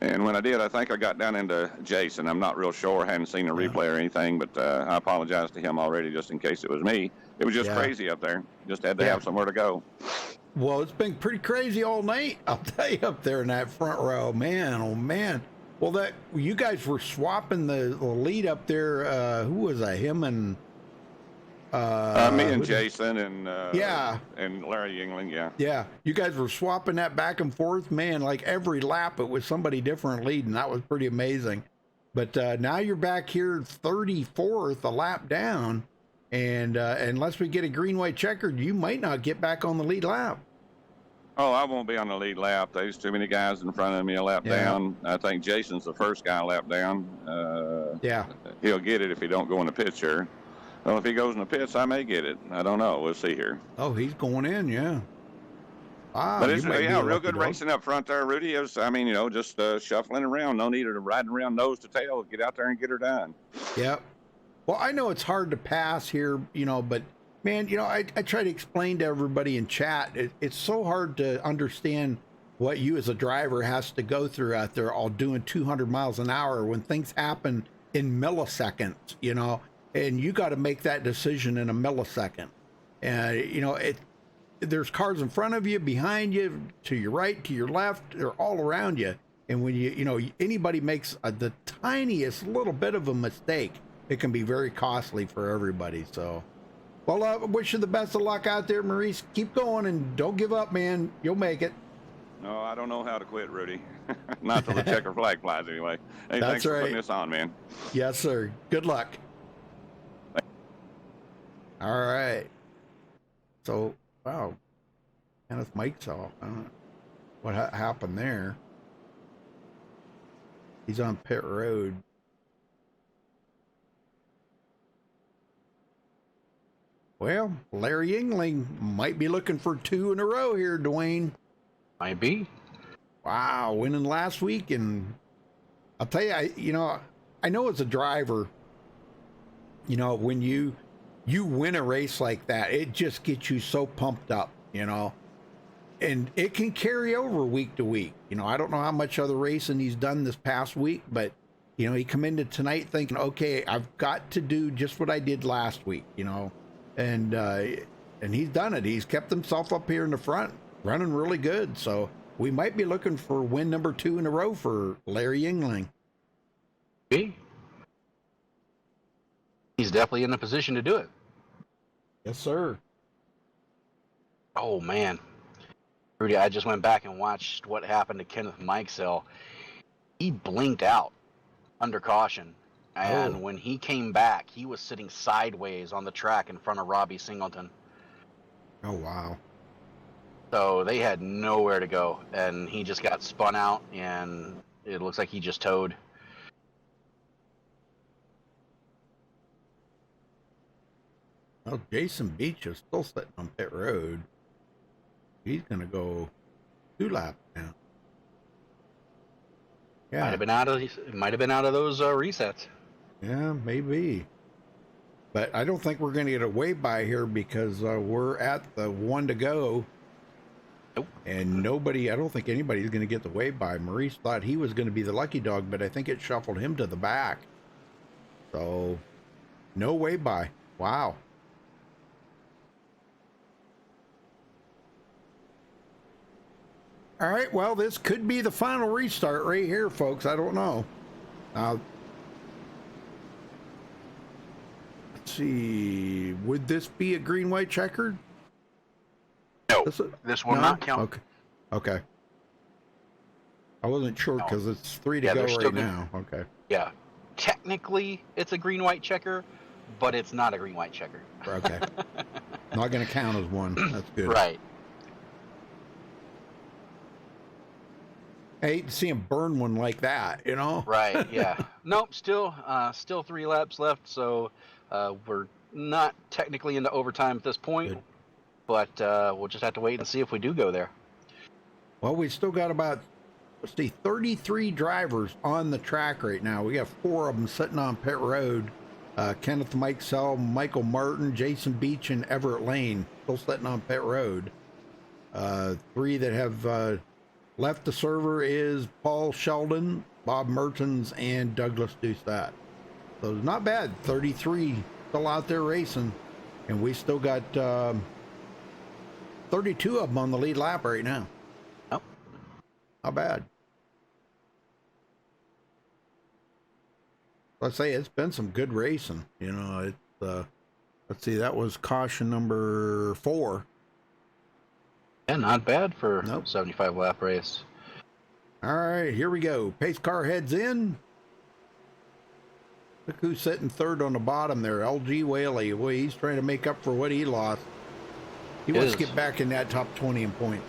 And when I did, I think I got down into Jason. I'm not real sure. I hadn't seen a replay or anything, but I apologize to him already just in case it was me. It was just crazy up there. Just had to have somewhere to go. Well, it's been pretty crazy all night, I'll tell you, up there in that front row. Man, oh, man. Well, you guys were swapping the lead up there. Who was that? Him and... me and Jason and and Larry Yingling, yeah, you guys were swapping that back and forth, man. Like every lap it was somebody different leading. That was pretty amazing. But now you're back here 34th, a lap down, and unless we get a green, white checkered, you might not get back on the lead lap. Oh, I won't be on the lead lap. There's too many guys in front of me a lap down. I think Jason's the first guy a lap down. He'll get it if he don't go in the pits here. Well, if he goes in the pits, I may get it. I don't know. We'll see here. Oh, he's going in, yeah. Wow, but it's real good racing up front there, Rudy. It was, just shuffling around. No need of riding around nose to tail. Get out there and get her done. Yep. Well, I know it's hard to pass here, but man, I try to explain to everybody in chat. It's so hard to understand what you as a driver has to go through out there, all doing 200 miles an hour when things happen in milliseconds, and you got to make that decision in a millisecond. And, there's cars in front of you, behind you, to your right, to your left, they're all around you. And when anybody makes the tiniest little bit of a mistake, it can be very costly for everybody. So, well, I wish you the best of luck out there, Maurice. Keep going and don't give up, man. You'll make it. No, I don't know how to quit, Rudy. Not till the checker flag flies, anyway. Hey, That's thanks for right. putting this on, man. Yes, sir. Good luck. All right. So, wow. Kenneth Mike's off. I don't know what happened there. He's on pit road. Well, Larry Yingling might be looking for 2 in a row here, Dwayne. Might be. Wow, winning last week. And I'll tell you, I know as a driver, when you win a race like that, it just gets you so pumped up, and it can carry over week to week. I don't know how much other racing he's done this past week, but he come into tonight thinking, okay, I've got to do just what I did last week, and he's done it. He's kept himself up here in the front, running really good. So we might be looking for win number 2 in a row for Larry Yingling. He's definitely in a position to do it. Yes, sir. Oh man, Rudy, I just went back and watched what happened to Kenneth Mikesell. He blinked out under caution, and when he came back, he was sitting sideways on the track in front of Robbie Singleton. Oh, wow. So they had nowhere to go, and he just got spun out, and it looks like he just towed. Well, Jason Beach is still sitting on pit road. He's going to go 2 laps now. Yeah. Might have been out of those resets. Yeah, maybe. But I don't think we're going to get a way by here because we're at the 1 to go. Nope. And I don't think anybody's going to get the way by. Maurice thought he was going to be the lucky dog, but I think it shuffled him to the back. So, no way by. Wow. All right, well, this could be the final restart right here, folks. I don't know. Let's see. Would this be a green-white checkered? No, this will not count. Okay. Okay. I wasn't sure because it's 3 to Yeah, go they're right still now. Okay. Yeah. Technically, it's a green-white checker, but it's not a green-white checker. Okay. Not going to count as one. That's good. Right. I hate to see him burn one like that, you know? Right, yeah. Nope, still 3 laps left, so we're not technically into overtime at this point, Good. but we'll just have to wait and see if we do go there. Well, we still got about, 33 drivers on the track right now. We got 4 of them sitting on pit road. Kenneth Mikesell, Michael Martin, Jason Beach, and Everett Lane still sitting on pit road. 3 that have left the server is Paul Sheldon, Bob Mertens, and Douglas Doucette. So it's not bad. 33 still out there racing. And we still got 32 of them on the lead lap right now. Nope. Not bad. Let's say it's been some good racing. You know, let's see, that was caution number 4. Yeah, not bad for Nope. 75 lap race. All right, here we go. Pace car heads in. Look who's sitting third on the bottom there, LG Whaley. Boy, he's trying to make up for what he lost. He wants to get back in that top 20 in point.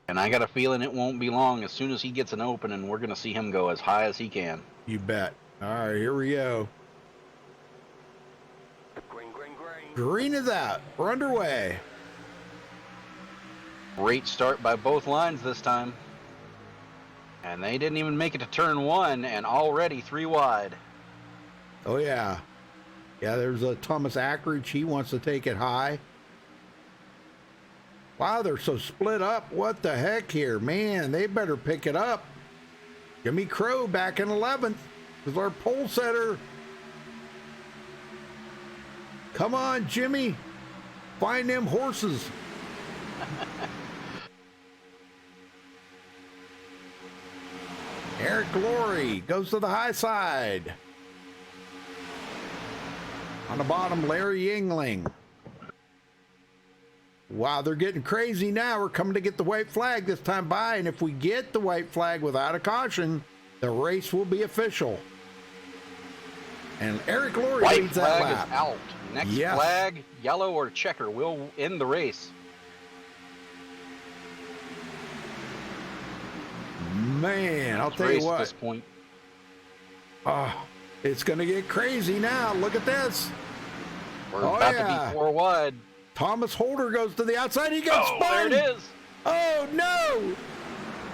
And I got a feeling it won't be long. As soon as he gets an opening, we're going to see him go as high as he can. You bet. All right, here we go. Green, green, green. Green is out. We're underway. Great start by both lines this time. And they didn't even make it to turn 1, and already 3 wide. Oh, yeah. Yeah, there's a Thomas Ackridge. He wants to take it high. Wow, they're so split up. What the heck here? Man, they better pick it up. Jimmy Crow back in 11th is our pole setter. Come on, Jimmy. Find them horses. Eric Laurie goes to the high side. On the bottom, Larry Yingling. Wow, they're getting crazy now. We're coming to get the white flag this time by, and if we get the white flag without a caution, the race will be official. And Eric Laurie White leads that flag lap. is out. Next flag, yellow or checker, will end the race. Man, I'll tell you what. At this point. It's going to get crazy now. Look at this. We're about to be 4 wide. Thomas Holder goes to the outside. He got spun. There it is. Oh, no.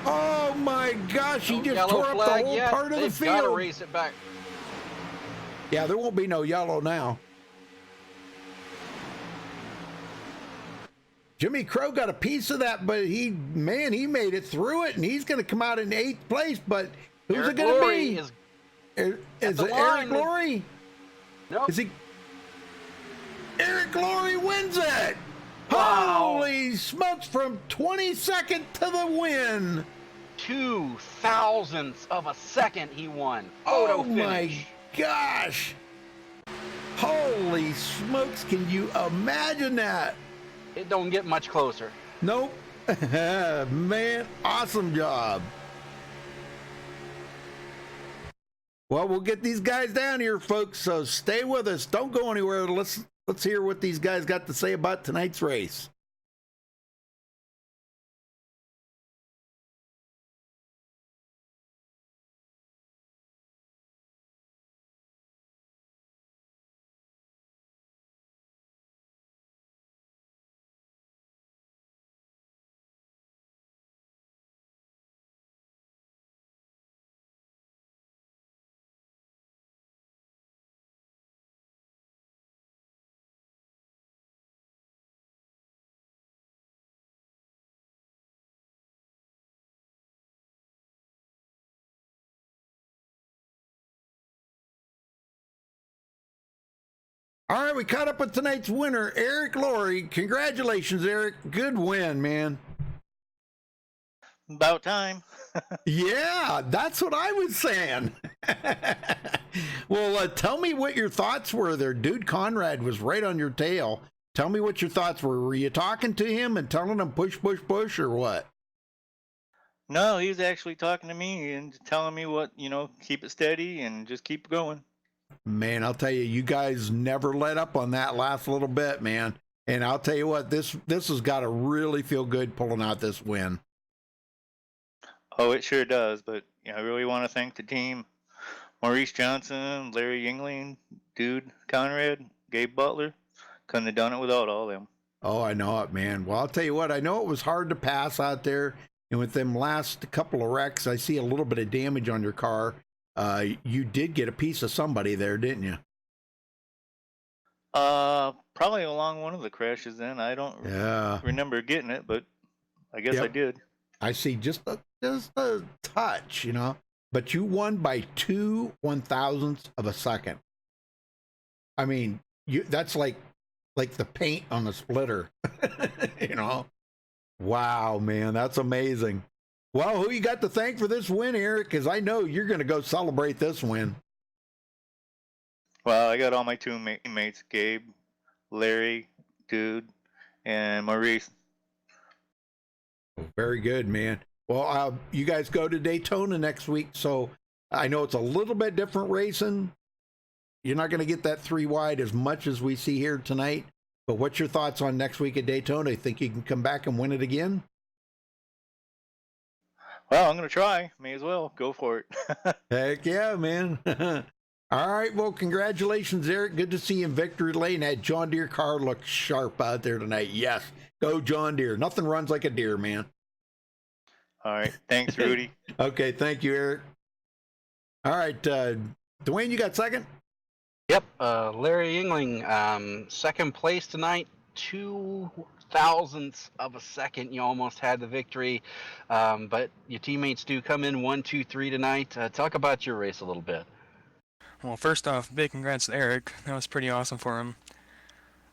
Oh, my gosh. He just tore up the whole part of the They've got to field. race it back. Yeah, there won't be no yellow now. Jimmy Crow got a piece of that, but he made it through it, and he's going to come out in 8th place, but who's Eric it going to Laurie be? Is the it line. Eric Laurie? No. Is he? Eric Laurie wins it! Wow. Holy Holy smokes, from 22nd to the win. 0.02 of a second he won. Oh Photo my finish. gosh. Holy smokes, can you imagine that? It don't get much closer. Nope. Man, awesome job. Well, we'll get these guys down here, folks, so stay with us. Don't go anywhere. Let's hear what these guys got to say about tonight's race. All right, we caught up with tonight's winner, Eric Laurie. Congratulations, Eric. Good win, man. About time. Yeah, that's what I was saying. Well, tell me what your thoughts were there. Dude Conrad was right on your tail. Tell me what your thoughts were. Were you talking to him and telling him push, push, push, or what? No, he was actually talking to me and telling me what, keep it steady and just keep going. Man, I'll tell you, you guys never let up on that last little bit, man. And I'll tell you what, this has got to really feel good pulling out this win. Oh, it sure does. But I really want to thank the team. Maurice Johnson, Larry Yingling, Dude Conrad, Gabe Butler. Couldn't have done it without all them. Oh, I know it, man. Well, I'll tell you what, I know it was hard to pass out there. And with them last couple of wrecks, I see a little bit of damage on your car. You did get a piece of somebody there, didn't you? Probably along one of the crashes then. I don't remember getting it, but I guess I did. I see just a touch, but you won by 2/1000ths of a second. I mean, that's like the paint on the splitter, Wow, man, that's amazing. Well, who you got to thank for this win, Eric? Because I know you're going to go celebrate this win. Well, I got all my teammates, Gabe, Larry, Dude, and Maurice. Very good, man. Well, you guys go to Daytona next week, so I know it's a little bit different racing. You're not going to get that 3 wide as much as we see here tonight. But what's your thoughts on next week at Daytona? You think you can come back and win it again? Well, I'm going to try. May as well. Go for it. Heck yeah, man. All right. Well, congratulations, Eric. Good to see you in victory lane. That John Deere car looks sharp out there tonight. Yes. Go John Deere. Nothing runs like a deer, man. All right. Thanks, Rudy. Okay. Thank you, Eric. All right. Dwayne, you got second? Yep. Larry Yingling, second place tonight. 0.02 of a second. You almost had the victory, but your teammates do come in 1, 2, 3 tonight. Talk about your race a little bit. Well, first off, big congrats to Eric. That was pretty awesome for him.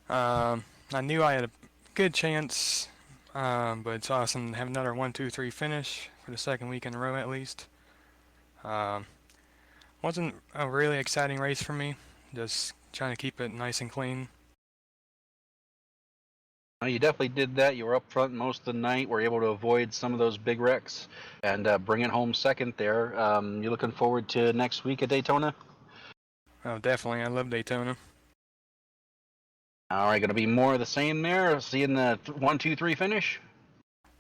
I knew I had a good chance, but it's awesome to have another 1, 2, 3 finish for the second week in a row at least. Wasn't a really exciting race for me, just trying to keep it nice and clean. You definitely did that. You were up front most of the night. Were able to avoid some of those big wrecks and bring it home second there. You looking forward to next week at Daytona? Oh, definitely. I love Daytona. All right, going to be more of the same there. Seeing the 1, 2, 3 finish.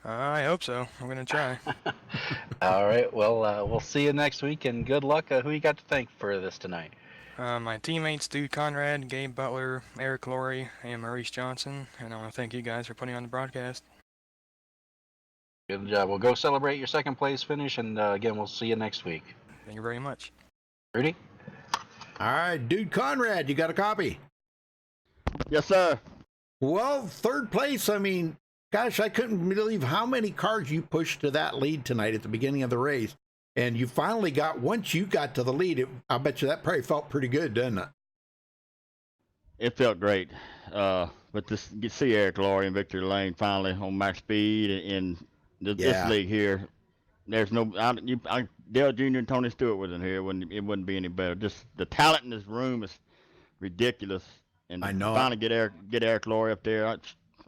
I hope so. I'm going to try. All right. Well, we'll see you next week, and good luck. Who you got to thank for this tonight? My teammates, Dude Conrad, Gabe Butler, Eric Laurie, and Maurice Johnson. And I want to thank you guys for putting on the broadcast. Good job. We'll go celebrate your second place finish, and again, we'll see you next week. Thank you very much. Rudy? All right, Dude Conrad, you got a copy? Yes, sir. Well, third place, I mean, gosh, I couldn't believe how many cars you pushed to that lead tonight at the beginning of the race. And you finally once you got to the lead, I bet you that probably felt pretty good, doesn't it? it felt great. But you see Eric Laurie and Victor Lane finally on max speed in this Yeah. league here. There's no Dale Jr. and Tony Stewart wasn't here. It wouldn't be any better. Just the talent in this room is ridiculous. And I know. finally get Eric Laurie up there.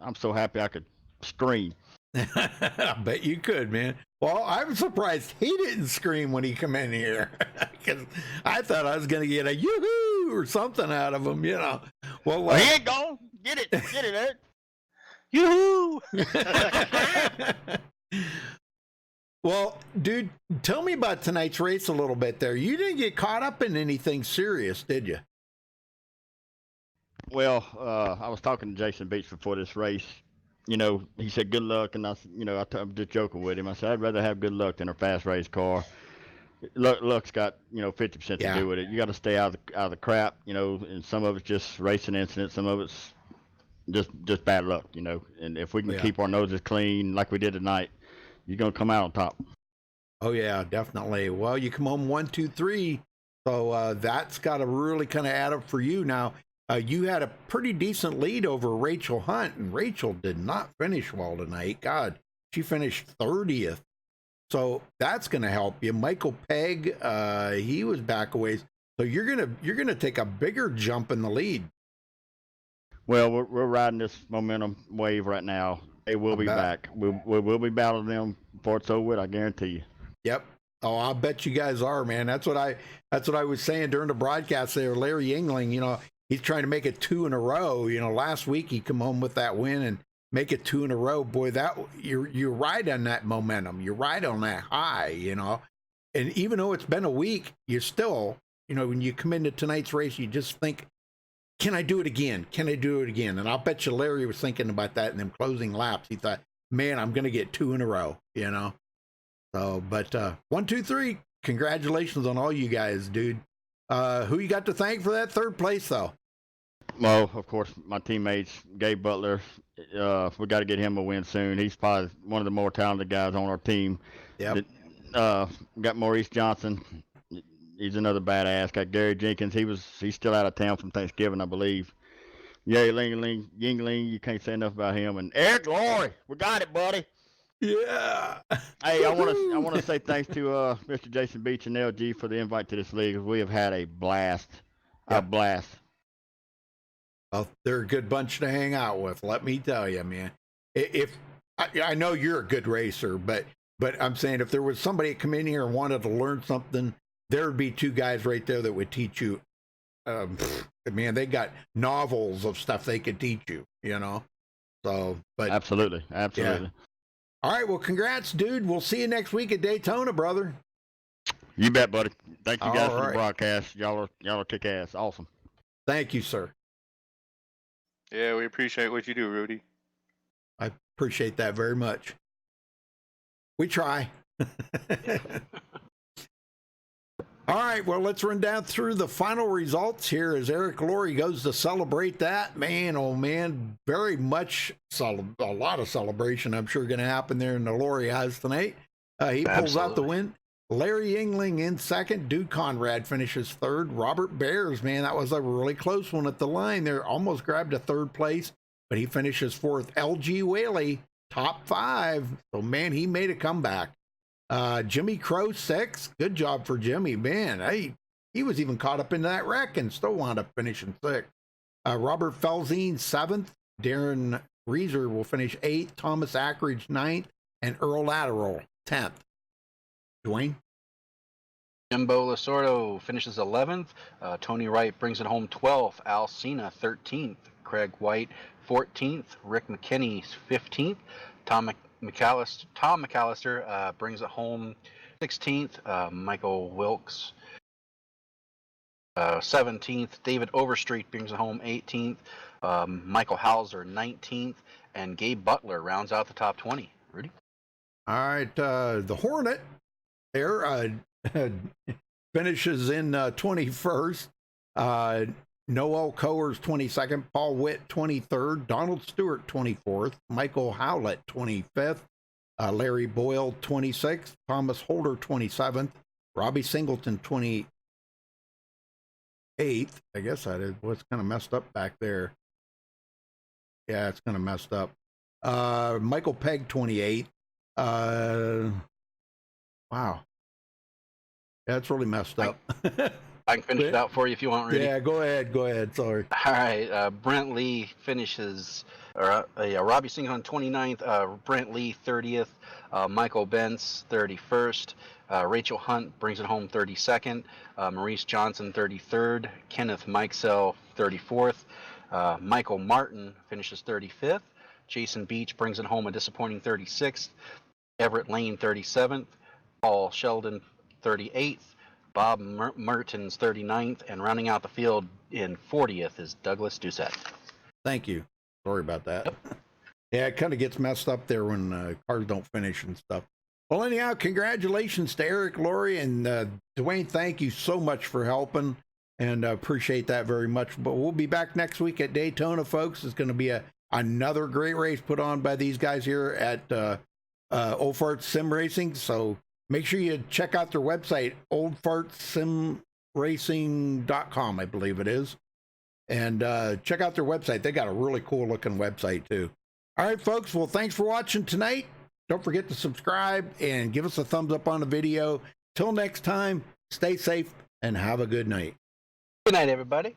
I'm so happy I could scream. I bet you could, man. Well, I'm surprised he didn't scream when he come in here, because I thought I was going to get a yoo-hoo or something out of him, you know. Well, He ain't gone. Get it, Eric. Yoo-hoo! Well, dude, tell me about tonight's race a little bit there. You didn't get caught up in anything serious, did you? Well, I was talking to Jason Beach before this race. You know, he said good luck, and I'm just joking with him. I said I'd rather have good luck than a fast race car. Luck's got 50% to do with it. You got to stay out of the crap, and some of it's just racing incidents, some of it's just bad luck, And if we can keep our noses clean like we did tonight, you're gonna come out on top. Oh yeah, definitely. Well, you come home 1, 2, 3, so that's got to really kind of add up for you now. You had a pretty decent lead over Rachel Hunt, and Rachel did not finish well tonight. God, she finished 30th. So that's going to help you. Michael Pegg, he was back a ways. So you're gonna take a bigger jump in the lead. Well, we're riding this momentum wave right now. They will be back. We'll be battling them before it's over with, I guarantee you. Yep. Oh, I'll bet you guys are, man. That's what I was saying during the broadcast there. Larry Yingling, he's trying to make it 2 in a row. Last week he come home with that win and make it 2 in a row. Boy, that you're right on that momentum. You're right on that high, And even though it's been a week, you're still, when you come into tonight's race, you just think, can I do it again? Can I do it again? And I'll bet you Larry was thinking about that in them closing laps. He thought, man, I'm going to get 2 in a row, So, but 1, 2, 3, congratulations on all you guys, dude. Who you got to thank for that 3rd place, though? Well, of course, my teammates, Gabe Butler. We got to get him a win soon. He's probably one of the more talented guys on our team. Yep. Got Maurice Johnson. He's another badass. Got Gary Jenkins. He's still out of town from Thanksgiving, I believe. Yingling, you can't say enough about him. And Eric Laurie, we got it, buddy. Yeah. Hey, I want to say thanks to Mr. Jason Beach and LG for the invite to this league. We have had a blast. Yep. A blast. Well, they're a good bunch to hang out with. Let me tell you, man. If I know you're a good racer, but I'm saying if there was somebody that come in here and wanted to learn something, there would be 2 guys right there that would teach you. Man, they got novels of stuff they could teach you. So, but absolutely. Yeah. All right, well, congrats, dude. We'll see you next week at Daytona, brother. You bet, buddy. Thank you guys All for right. the broadcast. Y'all are kick ass. Awesome. Thank you, sir. Yeah, we appreciate what you do, Rudy. I appreciate that very much. We try. All right, well, let's run down through the final results here as Eric Laurie goes to celebrate that. Man, oh man, very much a lot of celebration, I'm sure, going to happen there in the Laurie house tonight. He pulls out the win. Larry Yingling in 2nd. Dude Conrad finishes 3rd. Robert Bears, man, that was a really close one at the line there. Almost grabbed a 3rd place, but he finishes 4th. LG Whaley, top 5. So, man, he made a comeback. Jimmy Crow 6th. Good job for Jimmy, man. He was even caught up in that wreck and still wound up finishing 6th. Robert Felzine 7th. Darren Reeser will finish 8th. Thomas Ackridge 9th. And Earl Lateral 10th. Dwayne? Jimbo Lasordo finishes 11th. Tony Wright brings it home 12th. Al Cena 13th. Craig White 14th. Rick McKinney 15th. Tom McAllister brings it home 16th. Michael Wilkes 17th. David Overstreet brings it home 18th. Michael Hauser 19th. And Gabe Butler rounds out the top 20. Rudy? All right. The Hornet there finishes in 21st. Noel Coers 22nd. Paul Witt 23rd. Donald Stewart 24th. Michael Howlett 25th. Larry Boyle 26th. Thomas Holder 27th. Robbie Singleton 28th. 8th. I guess that is what's kind of messed up back there. Yeah, it's kind of messed up. Michael Pegg 28th. Wow. Yeah, it's really messed up. I can finish it out for you if you want, Rudy. Yeah, go ahead. Sorry. All right. Brent Lee finishes, Robbie Singhorn 29th, Brent Lee 30th, Michael Bentz 31st, Rachel Hunt brings it home 32nd, Maurice Johnson 33rd, Kenneth Mikesell 34th, Michael Martin finishes 35th, Jason Beach brings it home a disappointing 36th, Everett Lane 37th, Paul Sheldon 38th, Bob Mertens 39th, and rounding out the field in 40th is Douglas Doucette. Thank you. Sorry about that. Yep. Yeah, it kind of gets messed up there when cars don't finish and stuff. Well, anyhow, congratulations to Eric, Lori, and Dwayne. Thank you so much for helping, and appreciate that very much. But we'll be back next week at Daytona, folks. It's going to be another great race put on by these guys here at Old Fart Sim Racing. So make sure you check out their website, oldfartsimracing.com, I believe it is. And check out their website. They got a really cool looking website too. All right, folks. Well, thanks for watching tonight. Don't forget to subscribe and give us a thumbs up on the video. Till next time, stay safe and have a good night. Good night, everybody.